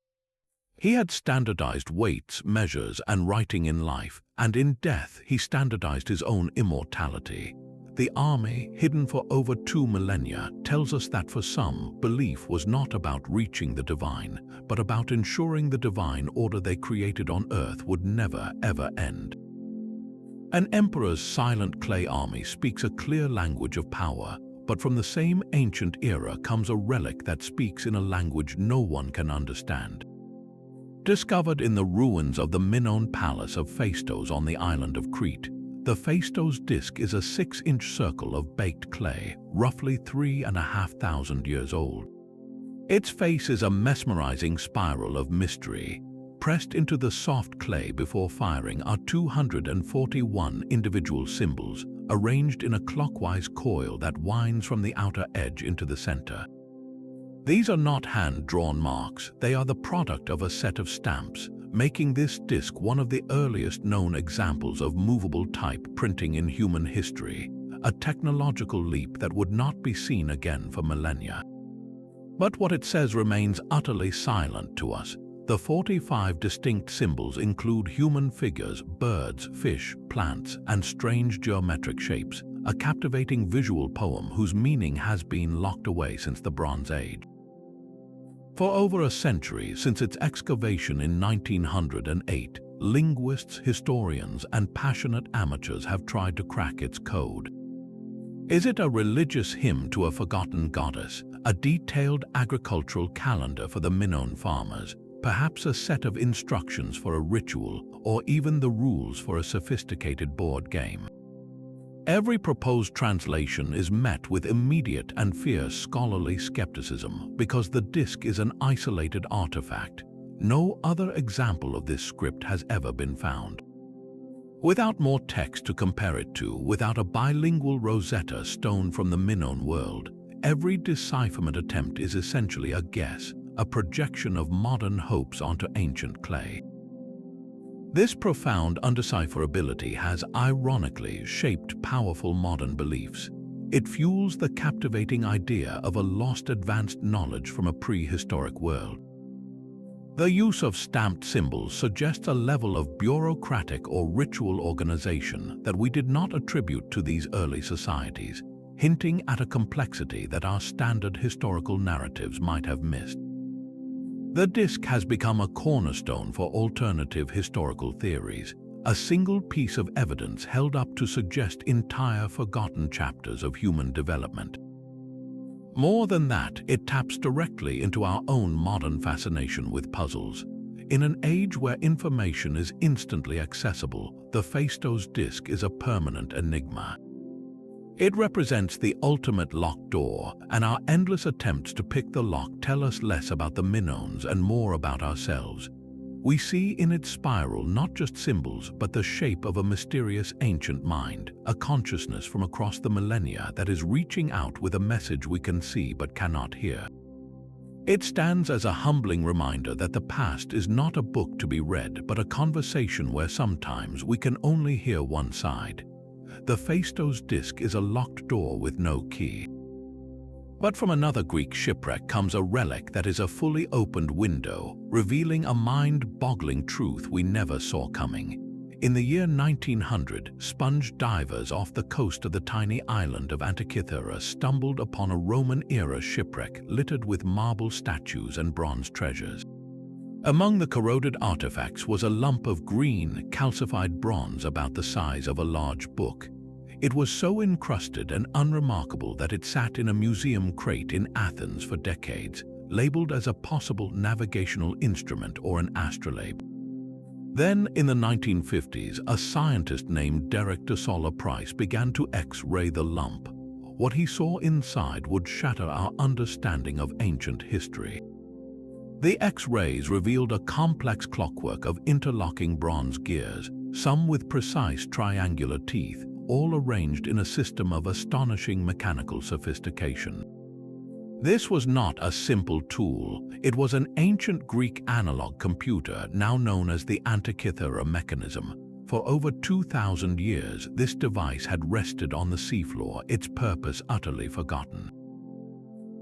He had standardized weights, measures, and writing in life, and in death he standardized his own immortality. The army, hidden for over 2 millennia, tells us that for some, belief was not about reaching the divine, but about ensuring the divine order they created on earth would never, ever end. An emperor's silent clay army speaks a clear language of power, but from the same ancient era comes a relic that speaks in a language no one can understand. Discovered in the ruins of the Minoan palace of Phaistos on the island of Crete, the Phaistos disc is a 6-inch circle of baked clay, roughly 3,500 years old. Its face is a mesmerizing spiral of mystery. Pressed into the soft clay before firing are 241 individual symbols, arranged in a clockwise coil that winds from the outer edge into the center. These are not hand-drawn marks, they are the product of a set of stamps, making this disc one of the earliest known examples of movable type printing in human history, a technological leap that would not be seen again for millennia. But what it says remains utterly silent to us. The 45 distinct symbols include human figures, birds, fish, plants, and strange geometric shapes, a captivating visual poem whose meaning has been locked away since the Bronze Age. For over a century, since its excavation in 1908, linguists, historians, and passionate amateurs have tried to crack its code. Is it a religious hymn to a forgotten goddess, a detailed agricultural calendar for the Minoan farmers, perhaps a set of instructions for a ritual, or even the rules for a sophisticated board game? Every proposed translation is met with immediate and fierce scholarly skepticism because the disc is an isolated artifact. No other example of this script has ever been found. Without more text to compare it to, without a bilingual Rosetta Stone from the Minoan world, every decipherment attempt is essentially a guess, a projection of modern hopes onto ancient clay. This profound undecipherability has ironically shaped powerful modern beliefs. It fuels the captivating idea of a lost advanced knowledge from a prehistoric world. The use of stamped symbols suggests a level of bureaucratic or ritual organization that we did not attribute to these early societies, hinting at a complexity that our standard historical narratives might have missed. The disc has become a cornerstone for alternative historical theories, a single piece of evidence held up to suggest entire forgotten chapters of human development. More than that, it taps directly into our own modern fascination with puzzles. In an age where information is instantly accessible, the Phaistos disc is a permanent enigma. It represents the ultimate locked door, and our endless attempts to pick the lock tell us less about the Minoans and more about ourselves. We see in its spiral not just symbols, but the shape of a mysterious ancient mind, a consciousness from across the millennia that is reaching out with a message we can see but cannot hear. It stands as a humbling reminder that the past is not a book to be read, but a conversation where sometimes we can only hear one side. The Phaistos disc is a locked door with no key. But from another Greek shipwreck comes a relic that is a fully opened window, revealing a mind-boggling truth we never saw coming. In the year 1900, sponge divers off the coast of the tiny island of Antikythera stumbled upon a Roman-era shipwreck littered with marble statues and bronze treasures. Among the corroded artifacts was a lump of green, calcified bronze about the size of a large book. It was so encrusted and unremarkable that it sat in a museum crate in Athens for decades, labeled as a possible navigational instrument or an astrolabe. Then, in the 1950s, a scientist named Derek de Solla Price began to X-ray the lump. What he saw inside would shatter our understanding of ancient history. The X-rays revealed a complex clockwork of interlocking bronze gears, some with precise triangular teeth, all arranged in a system of astonishing mechanical sophistication. This was not a simple tool. It was an ancient Greek analog computer now known as the Antikythera mechanism. For over 2,000 years, this device had rested on the seafloor, its purpose utterly forgotten.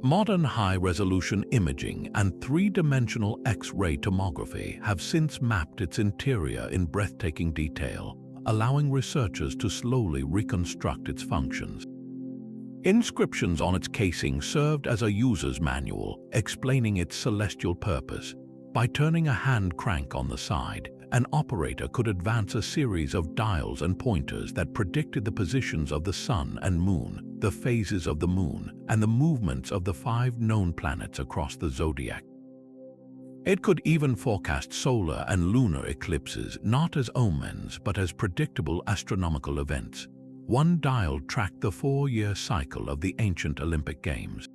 Modern high-resolution imaging and three-dimensional X-ray tomography have since mapped its interior in breathtaking detail, allowing researchers to slowly reconstruct its functions. Inscriptions on its casing served as a user's manual, explaining its celestial purpose. By turning a hand crank on the side, an operator could advance a series of dials and pointers that predicted the positions of the sun and moon, the phases of the moon, and the movements of the 5 known planets across the zodiac. It could even forecast solar and lunar eclipses, not as omens, but as predictable astronomical events. One dial tracked the 4-year cycle of the ancient Olympic Games.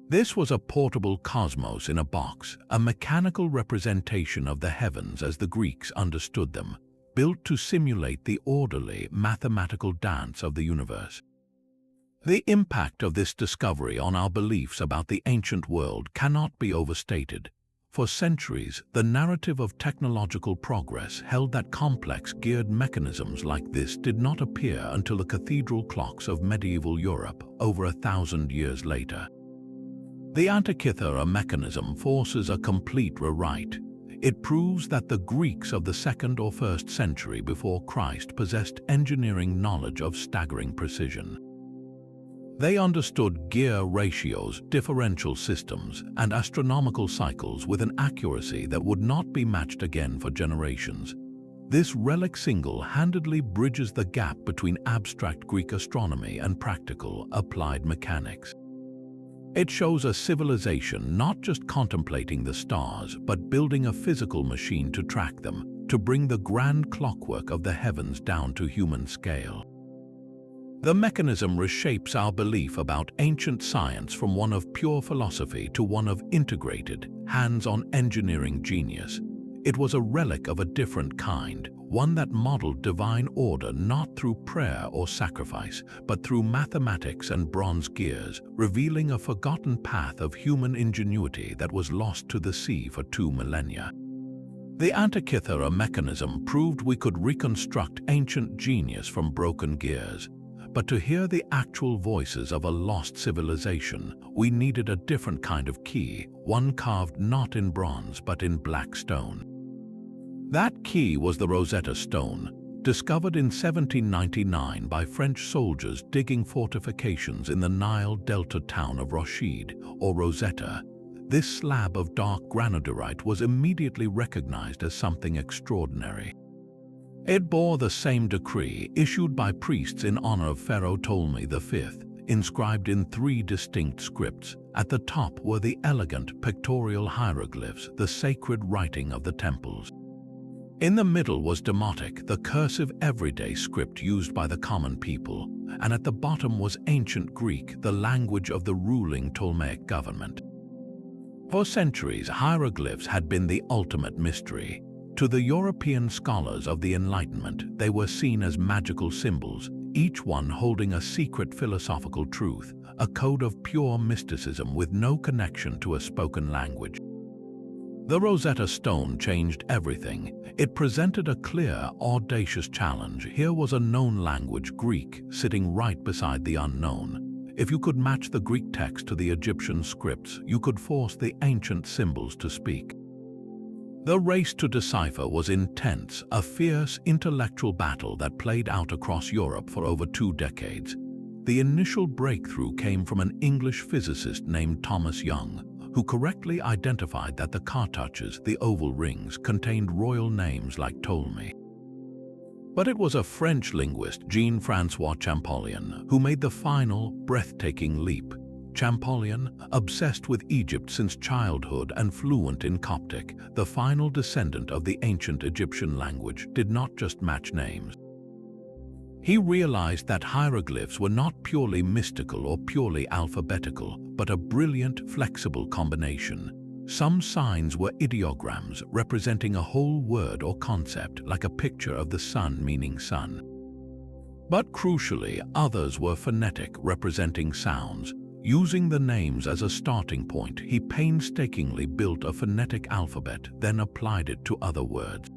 This was a portable cosmos in a box, a mechanical representation of the heavens as the Greeks understood them, built to simulate the orderly, mathematical dance of the universe. The impact of this discovery on our beliefs about the ancient world cannot be overstated. For centuries, the narrative of technological progress held that complex geared mechanisms like this did not appear until the cathedral clocks of medieval Europe over 1,000 years later. The Antikythera mechanism forces a complete rewrite. It proves that the Greeks of the 2nd or 1st century before Christ possessed engineering knowledge of staggering precision. They understood gear ratios, differential systems, and astronomical cycles with an accuracy that would not be matched again for generations. This relic single-handedly bridges the gap between abstract Greek astronomy and practical, applied mechanics. It shows a civilization not just contemplating the stars, but building a physical machine to track them, to bring the grand clockwork of the heavens down to human scale. The mechanism reshapes our belief about ancient science from one of pure philosophy to one of integrated, hands-on engineering genius. It was a relic of a different kind, one that modeled divine order not through prayer or sacrifice, but through mathematics and bronze gears, revealing a forgotten path of human ingenuity that was lost to the sea for 2 millennia. The Antikythera mechanism proved we could reconstruct ancient genius from broken gears. But to hear the actual voices of a lost civilization, we needed a different kind of key, one carved not in bronze but in black stone. That key was the Rosetta Stone, discovered in 1799 by French soldiers digging fortifications in the Nile Delta town of Rochid, or Rosetta. This slab of dark granodiorite was immediately recognized as something extraordinary. It bore the same decree issued by priests in honor of Pharaoh Ptolemy V, inscribed in 3 distinct scripts. At the top were the elegant pictorial hieroglyphs, the sacred writing of the temples. In the middle was Demotic, the cursive everyday script used by the common people. and at the bottom was ancient Greek, the language of the ruling Ptolemaic government. For centuries, hieroglyphs had been the ultimate mystery. To the European scholars of the Enlightenment, they were seen as magical symbols, each one holding a secret philosophical truth, a code of pure mysticism with no connection to a spoken language. The Rosetta Stone changed everything. It presented a clear, audacious challenge. Here was a known language, Greek, sitting right beside the unknown. If you could match the Greek text to the Egyptian scripts, you could force the ancient symbols to speak. The race to decipher was intense, a fierce intellectual battle that played out across Europe for over 2 decades. The initial breakthrough came from an English physicist named Thomas Young, who correctly identified that the cartouches, the oval rings, contained royal names like Ptolemy. But it was a French linguist, Jean-François Champollion, who made the final, breathtaking leap. Champollion, obsessed with Egypt since childhood and fluent in Coptic, the final descendant of the ancient Egyptian language, did not just match names. He realized that hieroglyphs were not purely mystical or purely alphabetical, but a brilliant, flexible combination. Some signs were ideograms, representing a whole word or concept, like a picture of the sun meaning sun. But crucially, others were phonetic, representing sounds. Using the names as a starting point, he painstakingly built a phonetic alphabet, then applied it to other words.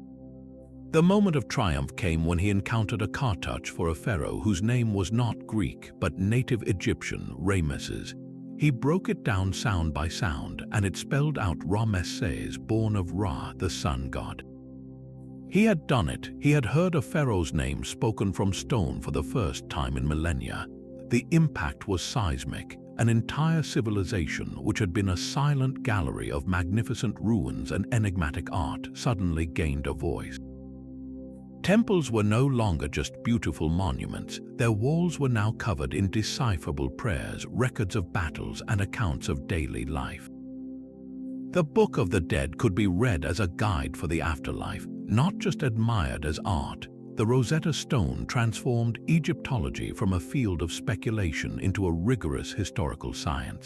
The moment of triumph came when he encountered a cartouche for a pharaoh whose name was not Greek, but native Egyptian, Ramesses. He broke it down sound by sound, and it spelled out Ra-Messses, born of Ra, the sun god. He had done it. He had heard a pharaoh's name spoken from stone for the first time in millennia. The impact was seismic. An entire civilization, which had been a silent gallery of magnificent ruins and enigmatic art, suddenly gained a voice. Temples were no longer just beautiful monuments. Their walls were now covered in decipherable prayers, records of battles, and accounts of daily life. The Book of the Dead could be read as a guide for the afterlife, not just admired as art. The Rosetta Stone transformed Egyptology from a field of speculation into a rigorous historical science.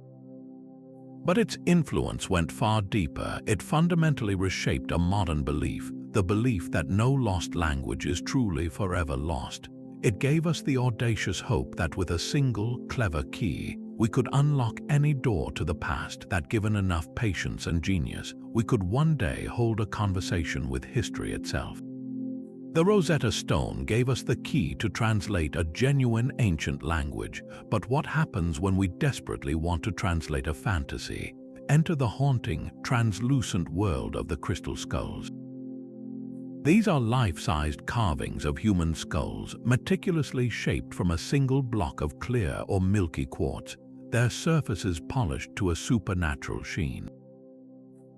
But its influence went far deeper. It fundamentally reshaped a modern belief, the belief that no lost language is truly forever lost. It gave us the audacious hope that with a single, clever key, we could unlock any door to the past, that given enough patience and genius, we could one day hold a conversation with history itself. The Rosetta Stone gave us the key to translate a genuine ancient language, but what happens when we desperately want to translate a fantasy? Enter the haunting, translucent world of the crystal skulls. These are life-sized carvings of human skulls, meticulously shaped from a single block of clear or milky quartz, their surfaces polished to a supernatural sheen.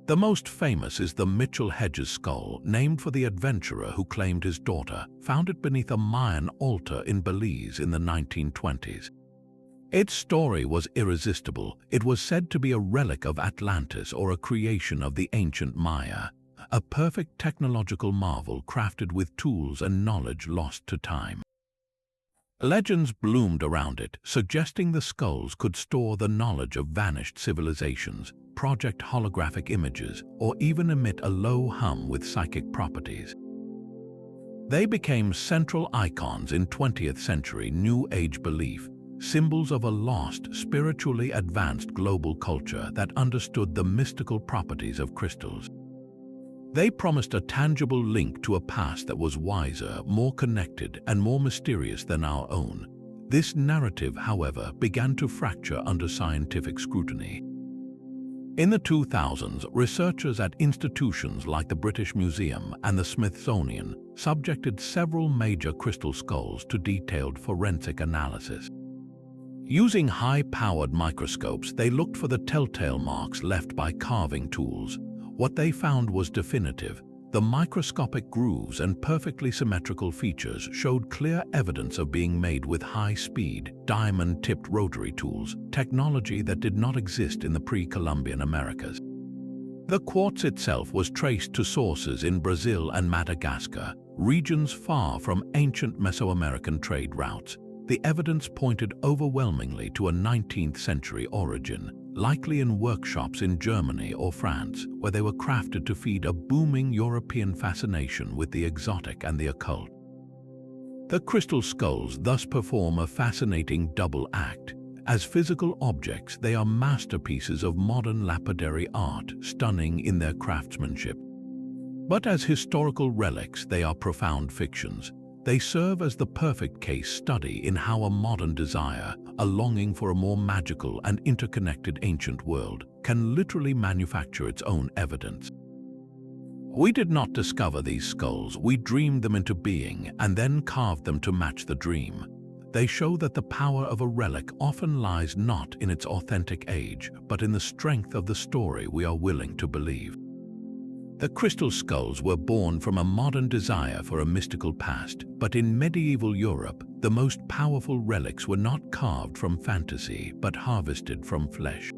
The most famous is the Mitchell Hedges skull, named for the adventurer who claimed his daughter, found it beneath a Mayan altar in Belize in the 1920s. Its story was irresistible. It was said to be a relic of Atlantis or a creation of the ancient Maya, a perfect technological marvel crafted with tools and knowledge lost to time. Legends bloomed around it, suggesting the skulls could store the knowledge of vanished civilizations, project holographic images, or even emit a low hum with psychic properties. They became central icons in 20th century New Age belief, symbols of a lost, spiritually advanced global culture that understood the mystical properties of crystals. They promised a tangible link to a past that was wiser, more connected, and more mysterious than our own. This narrative, however, began to fracture under scientific scrutiny. In the 2000s, researchers at institutions like the British Museum and the Smithsonian subjected several major crystal skulls to detailed forensic analysis. Using high-powered microscopes, they looked for the telltale marks left by carving tools. What they found was definitive. The microscopic grooves and perfectly symmetrical features showed clear evidence of being made with high-speed, diamond-tipped rotary tools, technology that did not exist in the pre-Columbian Americas. The quartz itself was traced to sources in Brazil and Madagascar, regions far from ancient Mesoamerican trade routes. The evidence pointed overwhelmingly to a 19th century origin, likely in workshops in Germany or France, where they were crafted to feed a booming European fascination with the exotic and the occult. The crystal skulls thus perform a fascinating double act. As physical objects, they are masterpieces of modern lapidary art, stunning in their craftsmanship. But as historical relics, they are profound fictions. They serve as the perfect case study in how a modern desire, a longing for a more magical and interconnected ancient world, can literally manufacture its own evidence. We did not discover these skulls, we dreamed them into being and then carved them to match the dream. They show that the power of a relic often lies not in its authentic age, but in the strength of the story we are willing to believe. The crystal skulls were born from a modern desire for a mystical past, but in medieval Europe, the most powerful relics were not carved from fantasy, but harvested from flesh.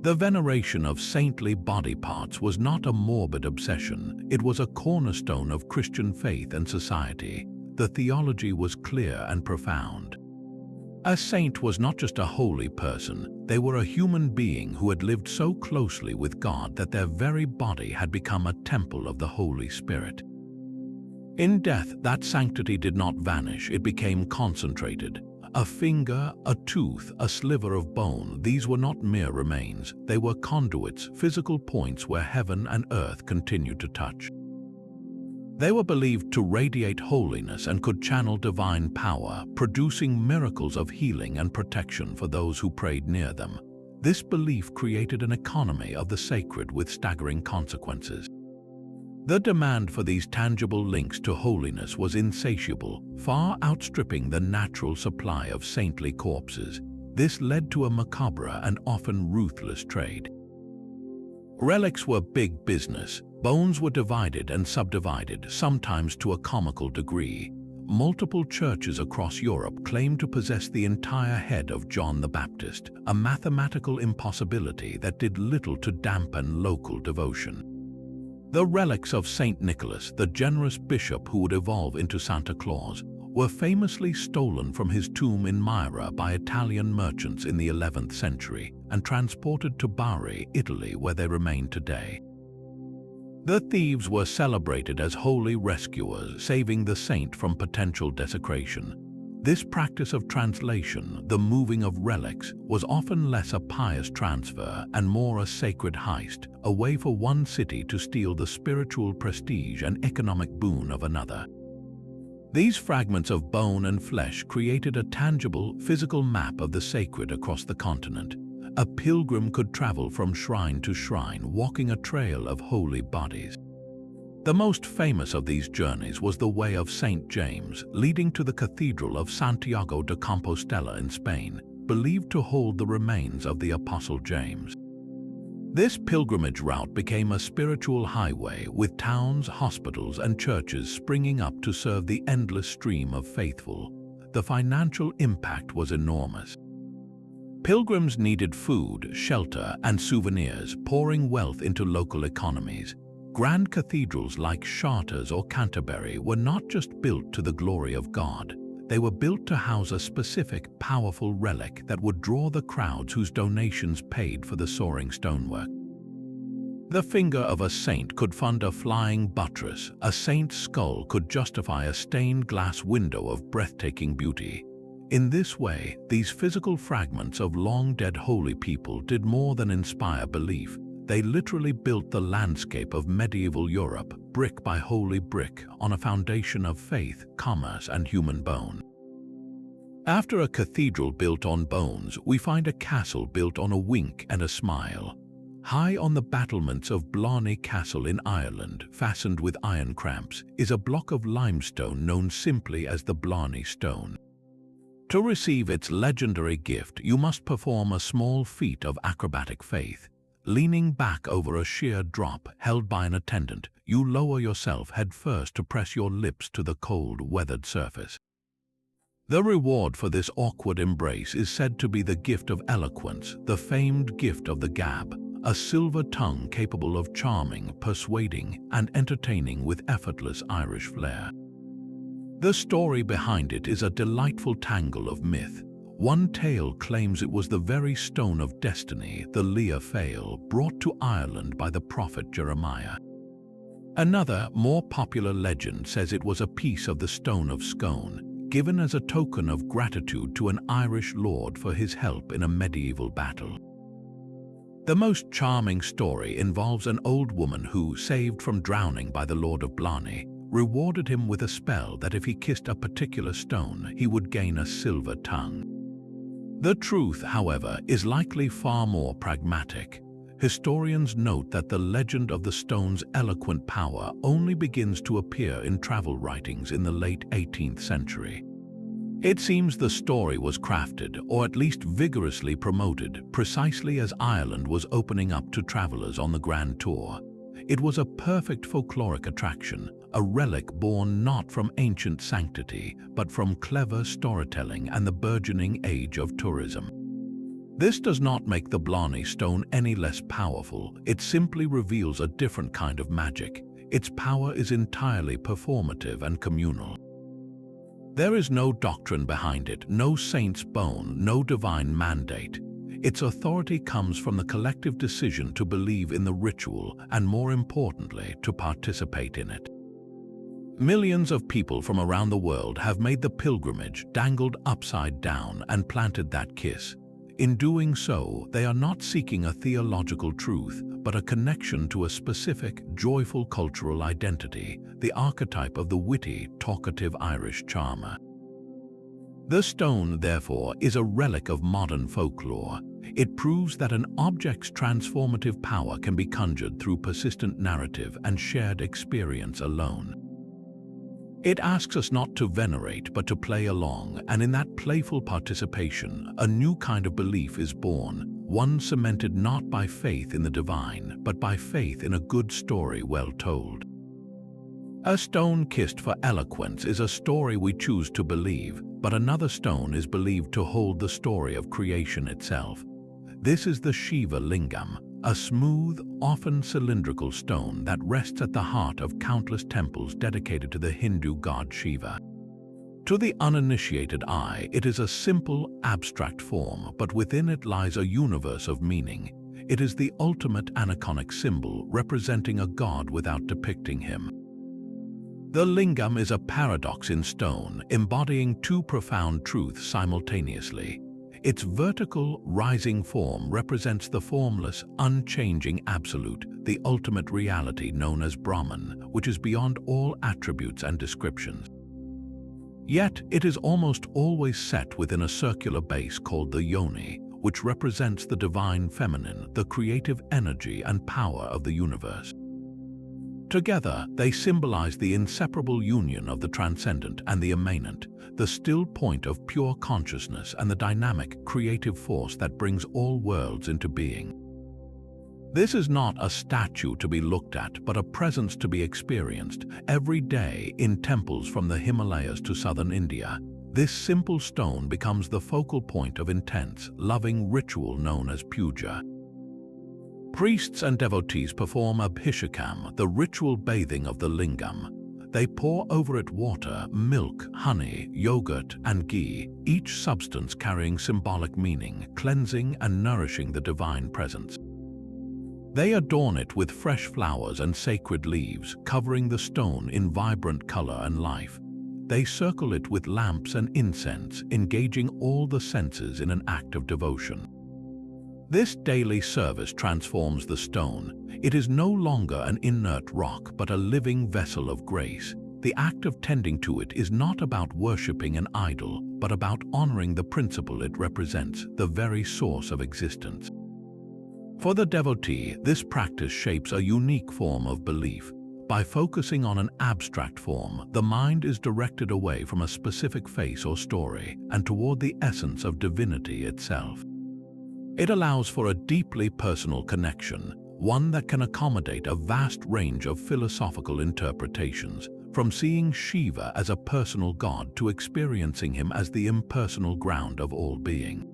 The veneration of saintly body parts was not a morbid obsession, it was a cornerstone of Christian faith and society. The theology was clear and profound. A saint was not just a holy person, they were a human being who had lived so closely with God that their very body had become a temple of the Holy Spirit. In death, that sanctity did not vanish, it became concentrated. A finger, a tooth, a sliver of bone, these were not mere remains, they were conduits, physical points where heaven and earth continued to touch. They were believed to radiate holiness and could channel divine power, producing miracles of healing and protection for those who prayed near them. This belief created an economy of the sacred with staggering consequences. The demand for these tangible links to holiness was insatiable, far outstripping the natural supply of saintly corpses. This led to a macabre and often ruthless trade. Relics were big business. Bones were divided and subdivided, sometimes to a comical degree. Multiple churches across Europe claimed to possess the entire head of John the Baptist, a mathematical impossibility that did little to dampen local devotion. The relics of Saint Nicholas, the generous bishop who would evolve into Santa Claus, were famously stolen from his tomb in Myra by Italian merchants in the 11th century and transported to Bari, Italy, where they remain today. The thieves were celebrated as holy rescuers, saving the saint from potential desecration. This practice of translation, the moving of relics, was often less a pious transfer and more a sacred heist, a way for one city to steal the spiritual prestige and economic boon of another. These fragments of bone and flesh created a tangible, physical map of the sacred across the continent. A pilgrim could travel from shrine to shrine, walking a trail of holy bodies. The most famous of these journeys was the Way of St. James, leading to the Cathedral of Santiago de Compostela in Spain, believed to hold the remains of the Apostle James. This pilgrimage route became a spiritual highway, with towns, hospitals, and churches springing up to serve the endless stream of faithful. The financial impact was enormous. Pilgrims needed food, shelter, and souvenirs, pouring wealth into local economies. Grand cathedrals like Chartres or Canterbury were not just built to the glory of God. They were built to house a specific, powerful relic that would draw the crowds whose donations paid for the soaring stonework. The finger of a saint could fund a flying buttress. A saint's skull could justify a stained glass window of breathtaking beauty. In this way, these physical fragments of long-dead holy people did more than inspire belief. They literally built the landscape of medieval Europe, brick by holy brick, on a foundation of faith, commerce, and human bone. After a cathedral built on bones, we find a castle built on a wink and a smile. High on the battlements of Blarney Castle in Ireland, fastened with iron cramps, is a block of limestone known simply as the Blarney Stone. To receive its legendary gift, you must perform a small feat of acrobatic faith. Leaning back over a sheer drop held by an attendant, you lower yourself headfirst to press your lips to the cold, weathered surface. The reward for this awkward embrace is said to be the gift of eloquence, the famed gift of the gab, a silver tongue capable of charming, persuading, and entertaining with effortless Irish flair. The story behind it is a delightful tangle of myth. One tale claims it was the very stone of destiny, the Leah Fail, brought to Ireland by the prophet Jeremiah. Another, more popular legend says it was a piece of the Stone of Scone, given as a token of gratitude to an Irish lord for his help in a medieval battle. The most charming story involves an old woman who, saved from drowning by the Lord of Blarney, rewarded him with a spell that if he kissed a particular stone, he would gain a silver tongue. The truth, however, is likely far more pragmatic. Historians note that the legend of the stone's eloquent power only begins to appear in travel writings in the late 18th century. It seems the story was crafted, or at least vigorously promoted, precisely as Ireland was opening up to travelers on the Grand Tour. It was a perfect folkloric attraction, a relic born not from ancient sanctity, but from clever storytelling and the burgeoning age of tourism. This does not make the Blarney Stone any less powerful, it simply reveals a different kind of magic. Its power is entirely performative and communal. There is no doctrine behind it, no saint's bone, no divine mandate. Its authority comes from the collective decision to believe in the ritual and, more importantly, to participate in it. Millions of people from around the world have made the pilgrimage, dangled upside down, and planted that kiss. In doing so, they are not seeking a theological truth, but a connection to a specific, joyful cultural identity, the archetype of the witty, talkative Irish charmer. The stone, therefore, is a relic of modern folklore. It proves that an object's transformative power can be conjured through persistent narrative and shared experience alone. It asks us not to venerate, but to play along, and in that playful participation, a new kind of belief is born, one cemented not by faith in the divine, but by faith in a good story well told. A stone kissed for eloquence is a story we choose to believe, but another stone is believed to hold the story of creation itself. This is the Shiva Lingam, a smooth, often cylindrical stone that rests at the heart of countless temples dedicated to the Hindu god Shiva. To the uninitiated eye, it is a simple, abstract form, but within it lies a universe of meaning. It is the ultimate aniconic symbol, representing a god without depicting him. The lingam is a paradox in stone, embodying two profound truths simultaneously. Its vertical, rising form represents the formless, unchanging absolute, the ultimate reality known as Brahman, which is beyond all attributes and descriptions. Yet, it is almost always set within a circular base called the yoni, which represents the divine feminine, the creative energy and power of the universe. Together, they symbolize the inseparable union of the transcendent and the immanent, the still point of pure consciousness and the dynamic, creative force that brings all worlds into being. This is not a statue to be looked at, but a presence to be experienced every day in temples from the Himalayas to southern India. This simple stone becomes the focal point of intense, loving ritual known as puja. Priests and devotees perform abhishekam, the ritual bathing of the lingam. They pour over it water, milk, honey, yogurt, and ghee, each substance carrying symbolic meaning, cleansing and nourishing the divine presence. They adorn it with fresh flowers and sacred leaves, covering the stone in vibrant color and life. They circle it with lamps and incense, engaging all the senses in an act of devotion. This daily service transforms the stone. It is no longer an inert rock, but a living vessel of grace. The act of tending to it is not about worshipping an idol, but about honoring the principle it represents, the very source of existence. For the devotee, this practice shapes a unique form of belief. By focusing on an abstract form, the mind is directed away from a specific face or story and toward the essence of divinity itself. It allows for a deeply personal connection, one that can accommodate a vast range of philosophical interpretations, from seeing Shiva as a personal god to experiencing him as the impersonal ground of all being.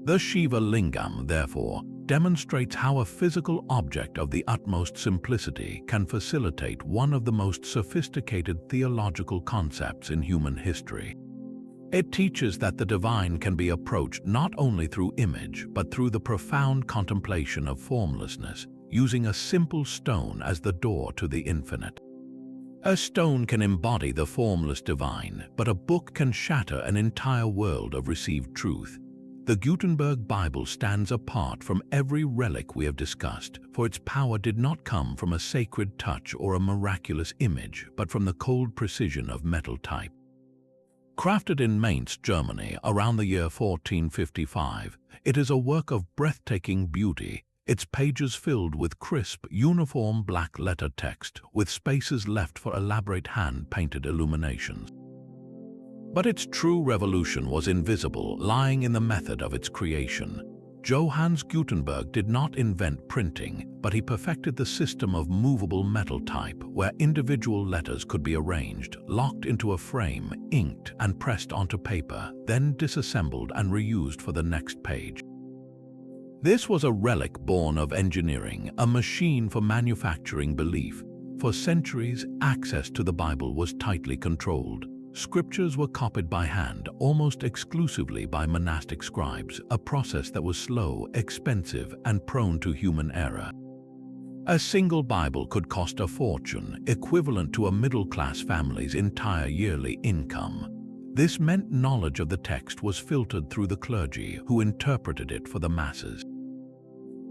The Shiva Lingam, therefore, demonstrates how a physical object of the utmost simplicity can facilitate one of the most sophisticated theological concepts in human history. It teaches that the divine can be approached not only through image, but through the profound contemplation of formlessness, using a simple stone as the door to the infinite. A stone can embody the formless divine, but a book can shatter an entire world of received truth. The Gutenberg Bible stands apart from every relic we have discussed, for its power did not come from a sacred touch or a miraculous image, but from the cold precision of metal type. Crafted in Mainz, Germany, around the year 1455, it is a work of breathtaking beauty, its pages filled with crisp, uniform black-letter text, with spaces left for elaborate hand-painted illuminations. But its true revolution was invisible, lying in the method of its creation. Johannes Gutenberg did not invent printing, but he perfected the system of movable metal type, where individual letters could be arranged, locked into a frame, inked and pressed onto paper, then disassembled and reused for the next page. This was a relic born of engineering, a machine for manufacturing belief. For centuries, access to the Bible was tightly controlled. Scriptures were copied by hand, almost exclusively by monastic scribes, a process that was slow, expensive, and prone to human error. A single Bible could cost a fortune, equivalent to a middle-class family's entire yearly income. This meant knowledge of the text was filtered through the clergy, who interpreted it for the masses.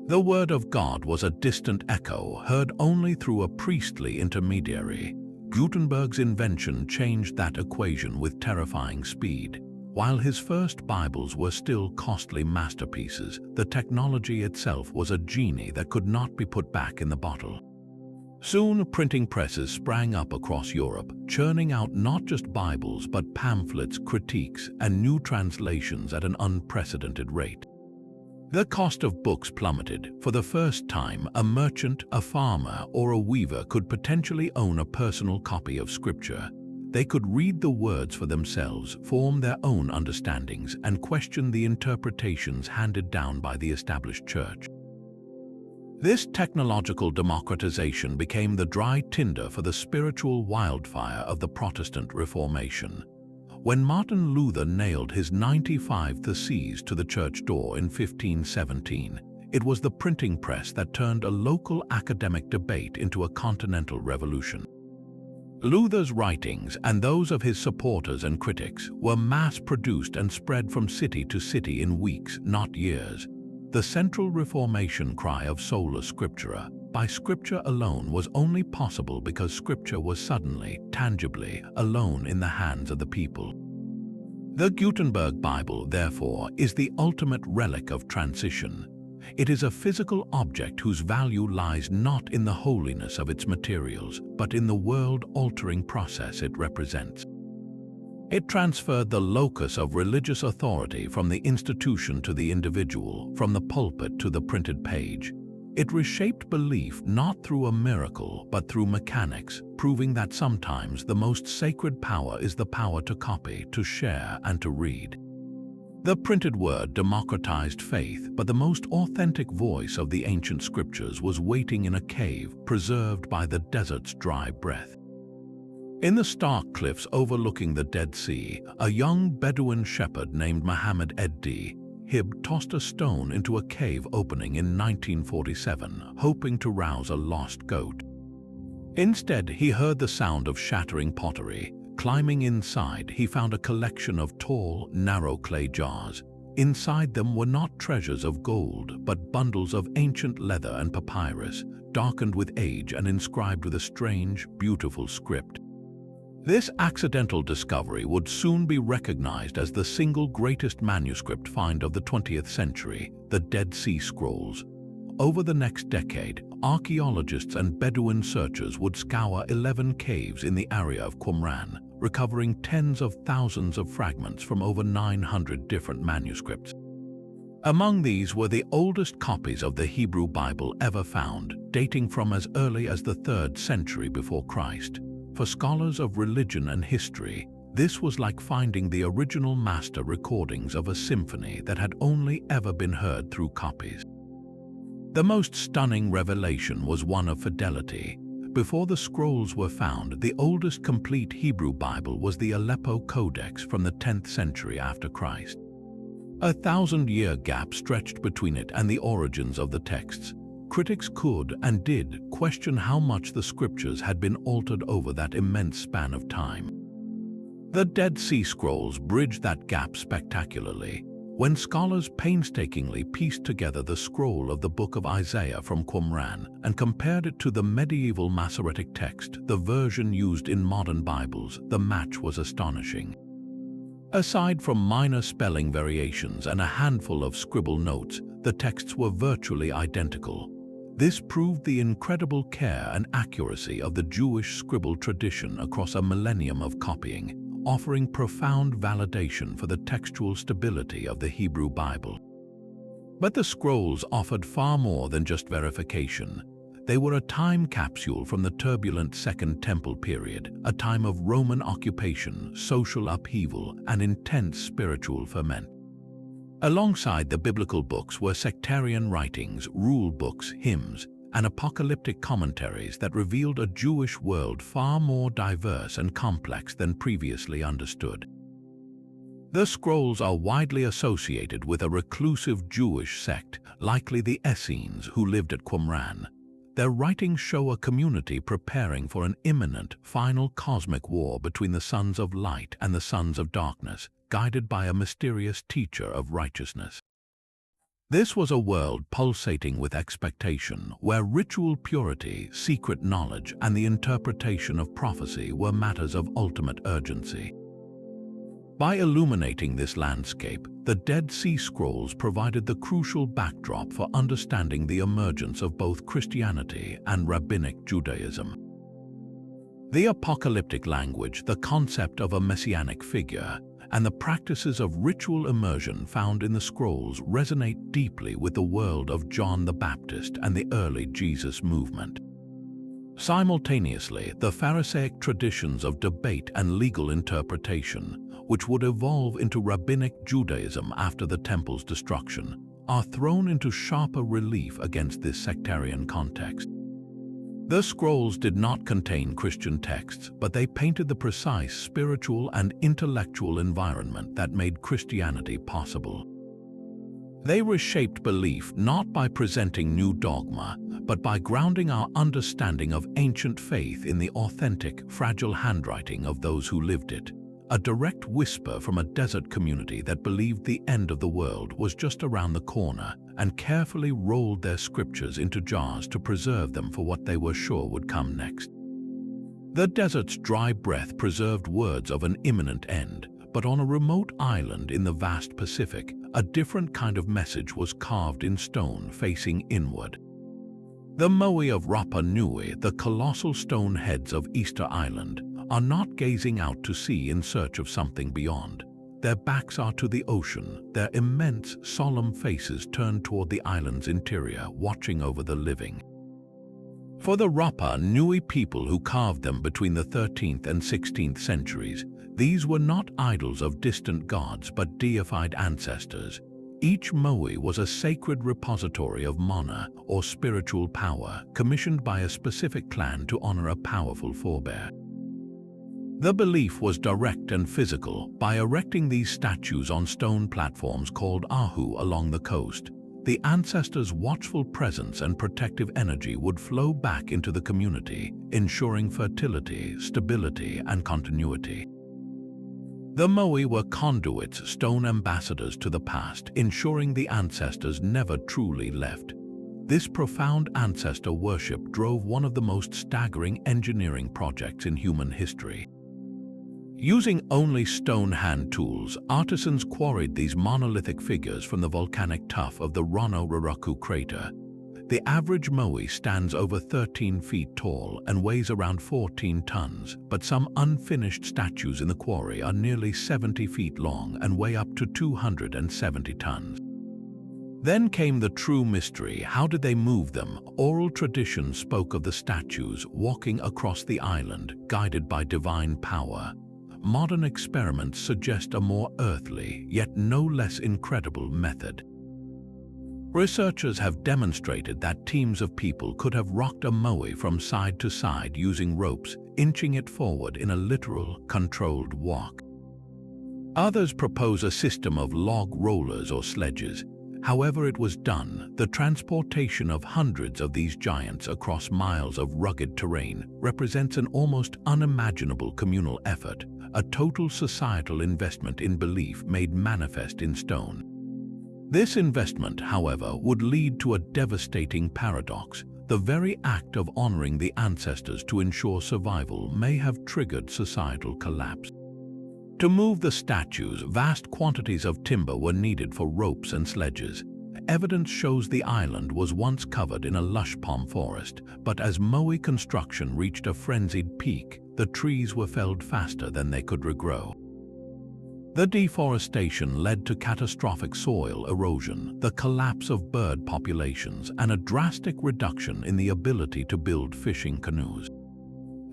The Word of God was a distant echo, heard only through a priestly intermediary. Gutenberg's invention changed that equation with terrifying speed. While his first Bibles were still costly masterpieces, the technology itself was a genie that could not be put back in the bottle. Soon, printing presses sprang up across Europe, churning out not just Bibles but pamphlets, critiques, and new translations at an unprecedented rate. The cost of books plummeted. For the first time, a merchant, a farmer, or a weaver could potentially own a personal copy of Scripture. They could read the words for themselves, form their own understandings, and question the interpretations handed down by the established church. This technological democratization became the dry tinder for the spiritual wildfire of the Protestant Reformation. When Martin Luther nailed his 95 Theses to the church door in 1517, it was the printing press that turned a local academic debate into a continental revolution. Luther's writings, and those of his supporters and critics, were mass-produced and spread from city to city in weeks, not years. The central Reformation cry of sola scriptura, by Scripture alone, was only possible because Scripture was suddenly, tangibly, alone in the hands of the people. The Gutenberg Bible, therefore, is the ultimate relic of transition. It is a physical object whose value lies not in the holiness of its materials, but in the world-altering process it represents. It transferred the locus of religious authority from the institution to the individual, from the pulpit to the printed page. It reshaped belief not through a miracle, but through mechanics, proving that sometimes the most sacred power is the power to copy, to share, and to read. The printed word democratized faith, but the most authentic voice of the ancient scriptures was waiting in a cave, preserved by the desert's dry breath. In the stark cliffs overlooking the Dead Sea, a young Bedouin shepherd named Muhammad ed-Din Hib tossed a stone into a cave opening in 1947, hoping to rouse a lost goat. Instead, he heard the sound of shattering pottery. Climbing inside, he found a collection of tall, narrow clay jars. Inside them were not treasures of gold, but bundles of ancient leather and papyrus, darkened with age and inscribed with a strange, beautiful script. This accidental discovery would soon be recognized as the single greatest manuscript find of the 20th century, the Dead Sea Scrolls. Over the next decade, archaeologists and Bedouin searchers would scour 11 caves in the area of Qumran, recovering tens of thousands of fragments from over 900 different manuscripts. Among these were the oldest copies of the Hebrew Bible ever found, dating from as early as the 3rd century before Christ. For scholars of religion and history, this was like finding the original master recordings of a symphony that had only ever been heard through copies. The most stunning revelation was one of fidelity. Before the scrolls were found, the oldest complete Hebrew Bible was the Aleppo Codex from the 10th century after Christ. A 1,000-year gap stretched between it and the origins of the texts. Critics could and did question how much the scriptures had been altered over that immense span of time. The Dead Sea Scrolls bridged that gap spectacularly. When scholars painstakingly pieced together the scroll of the Book of Isaiah from Qumran and compared it to the medieval Masoretic text, the version used in modern Bibles, the match was astonishing. Aside from minor spelling variations and a handful of scribble notes, the texts were virtually identical. This proved the incredible care and accuracy of the Jewish scribble tradition across a millennium of copying, offering profound validation for the textual stability of the Hebrew Bible. But the scrolls offered far more than just verification. They were a time capsule from the turbulent Second Temple period, a time of Roman occupation, social upheaval, and intense spiritual ferment. Alongside the biblical books were sectarian writings, rule books, hymns, and apocalyptic commentaries that revealed a Jewish world far more diverse and complex than previously understood. The scrolls are widely associated with a reclusive Jewish sect, likely the Essenes, who lived at Qumran. Their writings show a community preparing for an imminent, final cosmic war between the sons of light and the sons of darkness, guided by a mysterious teacher of righteousness. This was a world pulsating with expectation, where ritual purity, secret knowledge, and the interpretation of prophecy were matters of ultimate urgency. By illuminating this landscape, the Dead Sea Scrolls provided the crucial backdrop for understanding the emergence of both Christianity and Rabbinic Judaism. The apocalyptic language, the concept of a messianic figure, and the practices of ritual immersion found in the scrolls resonate deeply with the world of John the Baptist and the early Jesus movement. Simultaneously, the Pharisaic traditions of debate and legal interpretation, which would evolve into Rabbinic Judaism after the temple's destruction, are thrown into sharper relief against this sectarian context. The scrolls did not contain Christian texts, but they painted the precise spiritual and intellectual environment that made Christianity possible. They reshaped belief not by presenting new dogma, but by grounding our understanding of ancient faith in the authentic, fragile handwriting of those who lived it. A direct whisper from a desert community that believed the end of the world was just around the corner and carefully rolled their scriptures into jars to preserve them for what they were sure would come next. The desert's dry breath preserved words of an imminent end, but on a remote island in the vast Pacific, a different kind of message was carved in stone facing inward. The Moai of Rapa Nui, the colossal stone heads of Easter Island, are not gazing out to sea in search of something beyond. Their backs are to the ocean, their immense, solemn faces turned toward the island's interior, watching over the living. For the Rapa Nui people who carved them between the 13th and 16th centuries, these were not idols of distant gods but deified ancestors. Each Moai was a sacred repository of mana, or spiritual power, commissioned by a specific clan to honor a powerful forebear. The belief was direct and physical. By erecting these statues on stone platforms called ahu along the coast, the ancestors' watchful presence and protective energy would flow back into the community, ensuring fertility, stability, and continuity. The Moai were conduits, stone ambassadors to the past, ensuring the ancestors never truly left. This profound ancestor worship drove one of the most staggering engineering projects in human history. Using only stone hand tools, artisans quarried these monolithic figures from the volcanic tuff of the Rono Raraku crater. The average Moai stands over 13 feet tall and weighs around 14 tons, but some unfinished statues in the quarry are nearly 70 feet long and weigh up to 270 tons. Then came the true mystery. How did they move them? Oral tradition spoke of the statues walking across the island, guided by divine power. Modern experiments suggest a more earthly, yet no less incredible method. Researchers have demonstrated that teams of people could have rocked a moai from side to side using ropes, inching it forward in a literal, controlled walk. Others propose a system of log rollers or sledges. However it was done, the transportation of hundreds of these giants across miles of rugged terrain represents an almost unimaginable communal effort, a total societal investment in belief made manifest in stone. This investment, however, would lead to a devastating paradox. The very act of honoring the ancestors to ensure survival may have triggered societal collapse. To move the statues, vast quantities of timber were needed for ropes and sledges. Evidence shows the island was once covered in a lush palm forest, but as moai construction reached a frenzied peak, the trees were felled faster than they could regrow. The deforestation led to catastrophic soil erosion, the collapse of bird populations, and a drastic reduction in the ability to build fishing canoes.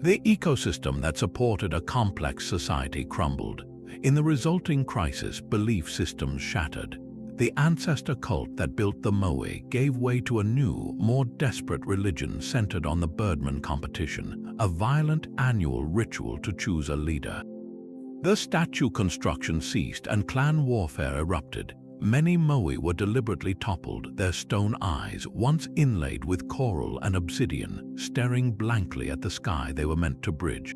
The ecosystem that supported a complex society crumbled. In the resulting crisis, belief systems shattered. The ancestor cult that built the moai gave way to a new, more desperate religion centered on the birdman competition, a violent annual ritual to choose a leader. The statue construction ceased and clan warfare erupted. Many moai were deliberately toppled, their stone eyes, once inlaid with coral and obsidian, staring blankly at the sky they were meant to bridge.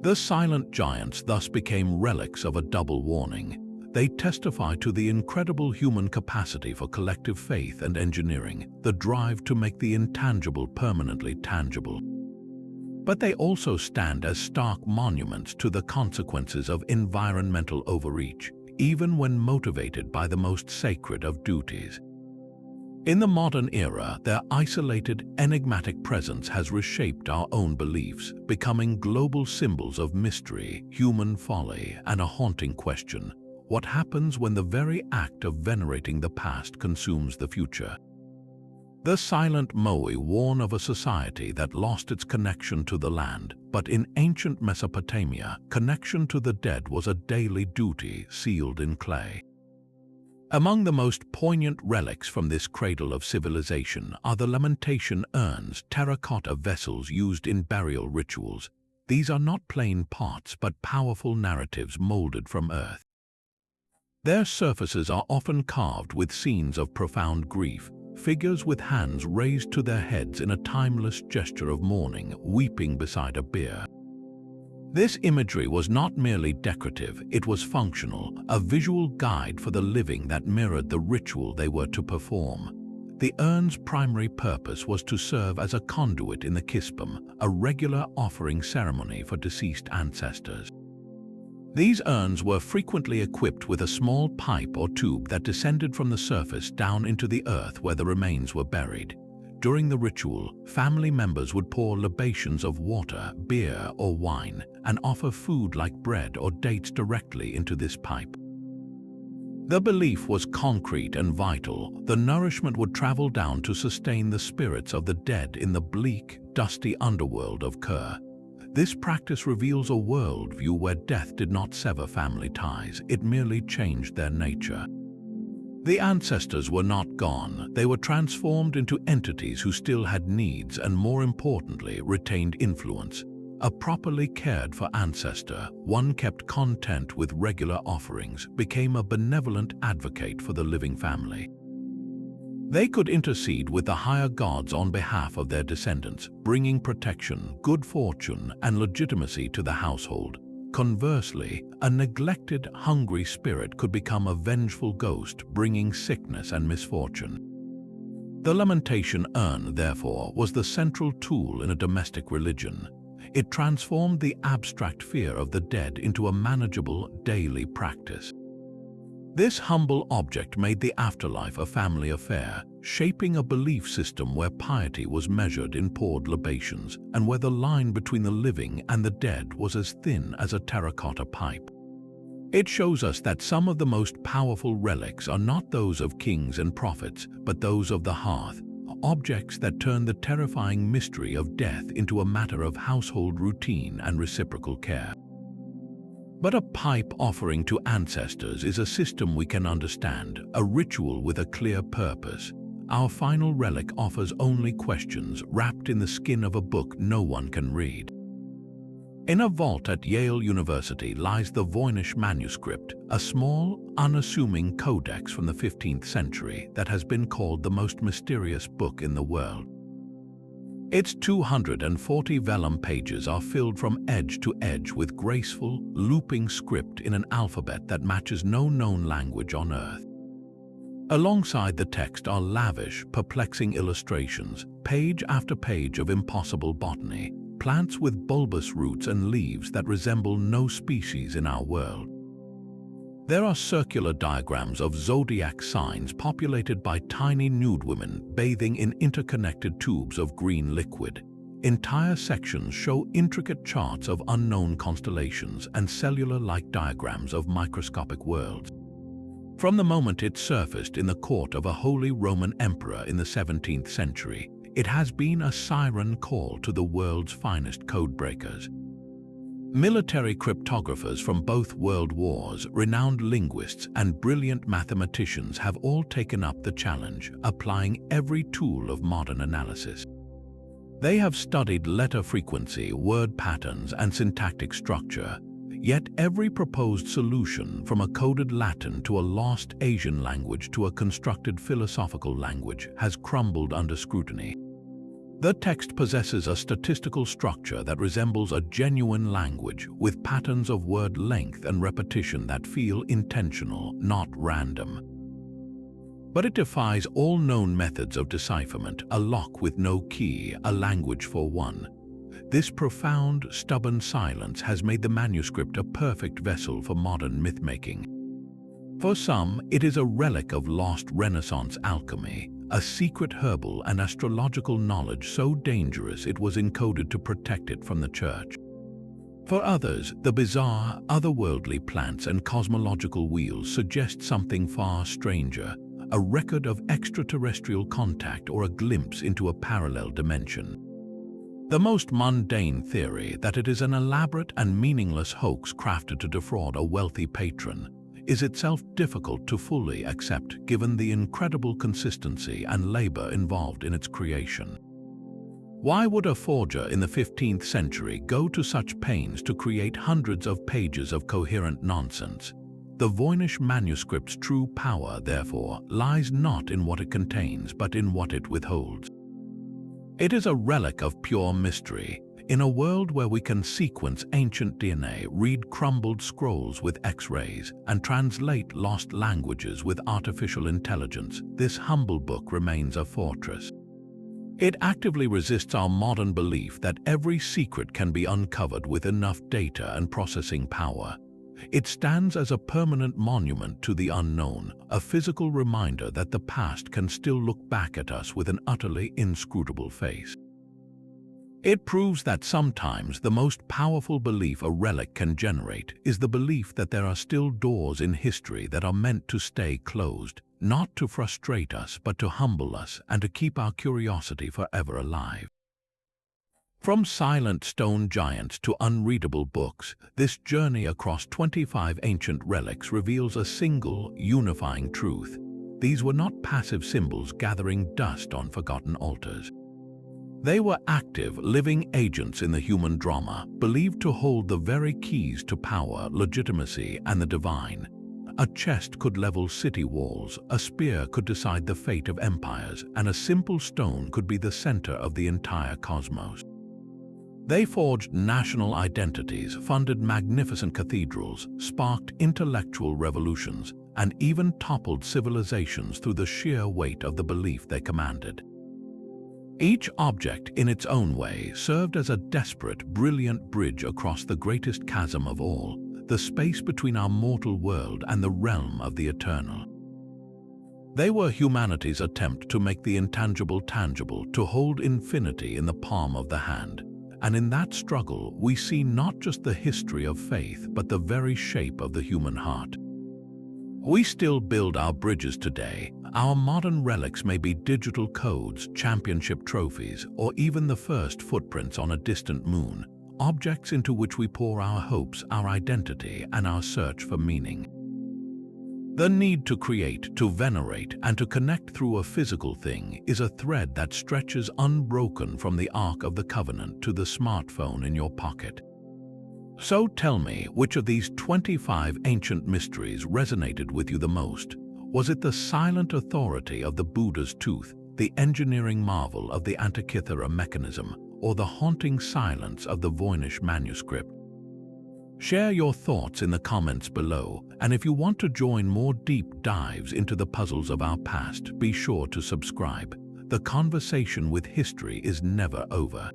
The silent giants thus became relics of a double warning. They testify to the incredible human capacity for collective faith and engineering, the drive to make the intangible permanently tangible. But they also stand as stark monuments to the consequences of environmental overreach, even when motivated by the most sacred of duties. In the modern era, their isolated, enigmatic presence has reshaped our own beliefs, becoming global symbols of mystery, human folly, and a haunting question: what happens when the very act of venerating the past consumes the future? The silent moai warn of a society that lost its connection to the land, but in ancient Mesopotamia, connection to the dead was a daily duty sealed in clay. Among the most poignant relics from this cradle of civilization are the lamentation urns, terracotta vessels used in burial rituals. These are not plain pots, but powerful narratives molded from earth. Their surfaces are often carved with scenes of profound grief, figures with hands raised to their heads in a timeless gesture of mourning, weeping beside a bier. This imagery was not merely decorative, it was functional, a visual guide for the living that mirrored the ritual they were to perform. The urn's primary purpose was to serve as a conduit in the kispum, a regular offering ceremony for deceased ancestors. These urns were frequently equipped with a small pipe or tube that descended from the surface down into the earth where the remains were buried. During the ritual, family members would pour libations of water, beer, or wine, and offer food like bread or dates directly into this pipe. The belief was concrete and vital. The nourishment would travel down to sustain the spirits of the dead in the bleak, dusty underworld of Ker. This practice reveals a worldview where death did not sever family ties, it merely changed their nature. The ancestors were not gone, they were transformed into entities who still had needs and, more importantly, retained influence. A properly cared for ancestor, one kept content with regular offerings, became a benevolent advocate for the living family. They could intercede with the higher gods on behalf of their descendants, bringing protection, good fortune, and legitimacy to the household. Conversely, a neglected, hungry spirit could become a vengeful ghost, bringing sickness and misfortune. The lamentation urn, therefore, was the central tool in a domestic religion. It transformed the abstract fear of the dead into a manageable, daily practice. This humble object made the afterlife a family affair, shaping a belief system where piety was measured in poured libations and where the line between the living and the dead was as thin as a terracotta pipe. It shows us that some of the most powerful relics are not those of kings and prophets, but those of the hearth, objects that turn the terrifying mystery of death into a matter of household routine and reciprocal care. But a pipe offering to ancestors is a system we can understand, a ritual with a clear purpose. Our final relic offers only questions wrapped in the skin of a book no one can read. In a vault at Yale University lies the Voynich Manuscript, a small, unassuming codex from the 15th century that has been called the most mysterious book in the world. Its 240 vellum pages are filled from edge to edge with graceful, looping script in an alphabet that matches no known language on Earth. Alongside the text are lavish, perplexing illustrations, page after page of impossible botany, plants with bulbous roots and leaves that resemble no species in our world. There are circular diagrams of zodiac signs populated by tiny nude women bathing in interconnected tubes of green liquid. Entire sections show intricate charts of unknown constellations and cellular-like diagrams of microscopic worlds. From the moment it surfaced in the court of a Holy Roman Emperor in the 17th century, it has been a siren call to the world's finest codebreakers. Military cryptographers from both world wars, renowned linguists, and brilliant mathematicians have all taken up the challenge, applying every tool of modern analysis. They have studied letter frequency, word patterns, and syntactic structure, yet every proposed solution, from a coded Latin to a lost Asian language to a constructed philosophical language, has crumbled under scrutiny. The text possesses a statistical structure that resembles a genuine language, with patterns of word length and repetition that feel intentional, not random. But it defies all known methods of decipherment, a lock with no key, a language for one. This profound, stubborn silence has made the manuscript a perfect vessel for modern myth-making. For some, it is a relic of lost Renaissance alchemy, a secret herbal and astrological knowledge so dangerous it was encoded to protect it from the church. For others, the bizarre, otherworldly plants and cosmological wheels suggest something far stranger, a record of extraterrestrial contact or a glimpse into a parallel dimension. The most mundane theory, that it is an elaborate and meaningless hoax crafted to defraud a wealthy patron, is itself difficult to fully accept given the incredible consistency and labor involved in its creation. Why would a forger in the 15th century go to such pains to create hundreds of pages of coherent nonsense? The Voynich Manuscript's true power, therefore, lies not in what it contains, but in what it withholds. It is a relic of pure mystery. In a world where we can sequence ancient DNA, read crumbled scrolls with X-rays, and translate lost languages with artificial intelligence, this humble book remains a fortress. It actively resists our modern belief that every secret can be uncovered with enough data and processing power. It stands as a permanent monument to the unknown, a physical reminder that the past can still look back at us with an utterly inscrutable face. It proves that sometimes the most powerful belief a relic can generate is the belief that there are still doors in history that are meant to stay closed, not to frustrate us, but to humble us and to keep our curiosity forever alive. From silent stone giants to unreadable books, this journey across 25 ancient relics reveals a single, unifying truth. These were not passive symbols gathering dust on forgotten altars. They were active, living agents in the human drama, believed to hold the very keys to power, legitimacy, and the divine. A chest could level city walls, a spear could decide the fate of empires, and a simple stone could be the center of the entire cosmos. They forged national identities, funded magnificent cathedrals, sparked intellectual revolutions, and even toppled civilizations through the sheer weight of the belief they commanded. Each object, in its own way, served as a desperate, brilliant bridge across the greatest chasm of all, the space between our mortal world and the realm of the eternal. They were humanity's attempt to make the intangible tangible, to hold infinity in the palm of the hand. And in that struggle, we see not just the history of faith, but the very shape of the human heart. We still build our bridges today. Our modern relics may be digital codes, championship trophies, or even the first footprints on a distant moon, objects into which we pour our hopes, our identity, and our search for meaning. The need to create, to venerate, and to connect through a physical thing is a thread that stretches unbroken from the Ark of the Covenant to the smartphone in your pocket. So tell me, which of these 25 ancient mysteries resonated with you the most? Was it the silent authority of the Buddha's tooth, the engineering marvel of the Antikythera mechanism, or the haunting silence of the Voynich Manuscript? Share your thoughts in the comments below, and if you want to join more deep dives into the puzzles of our past, be sure to subscribe. The conversation with history is never over.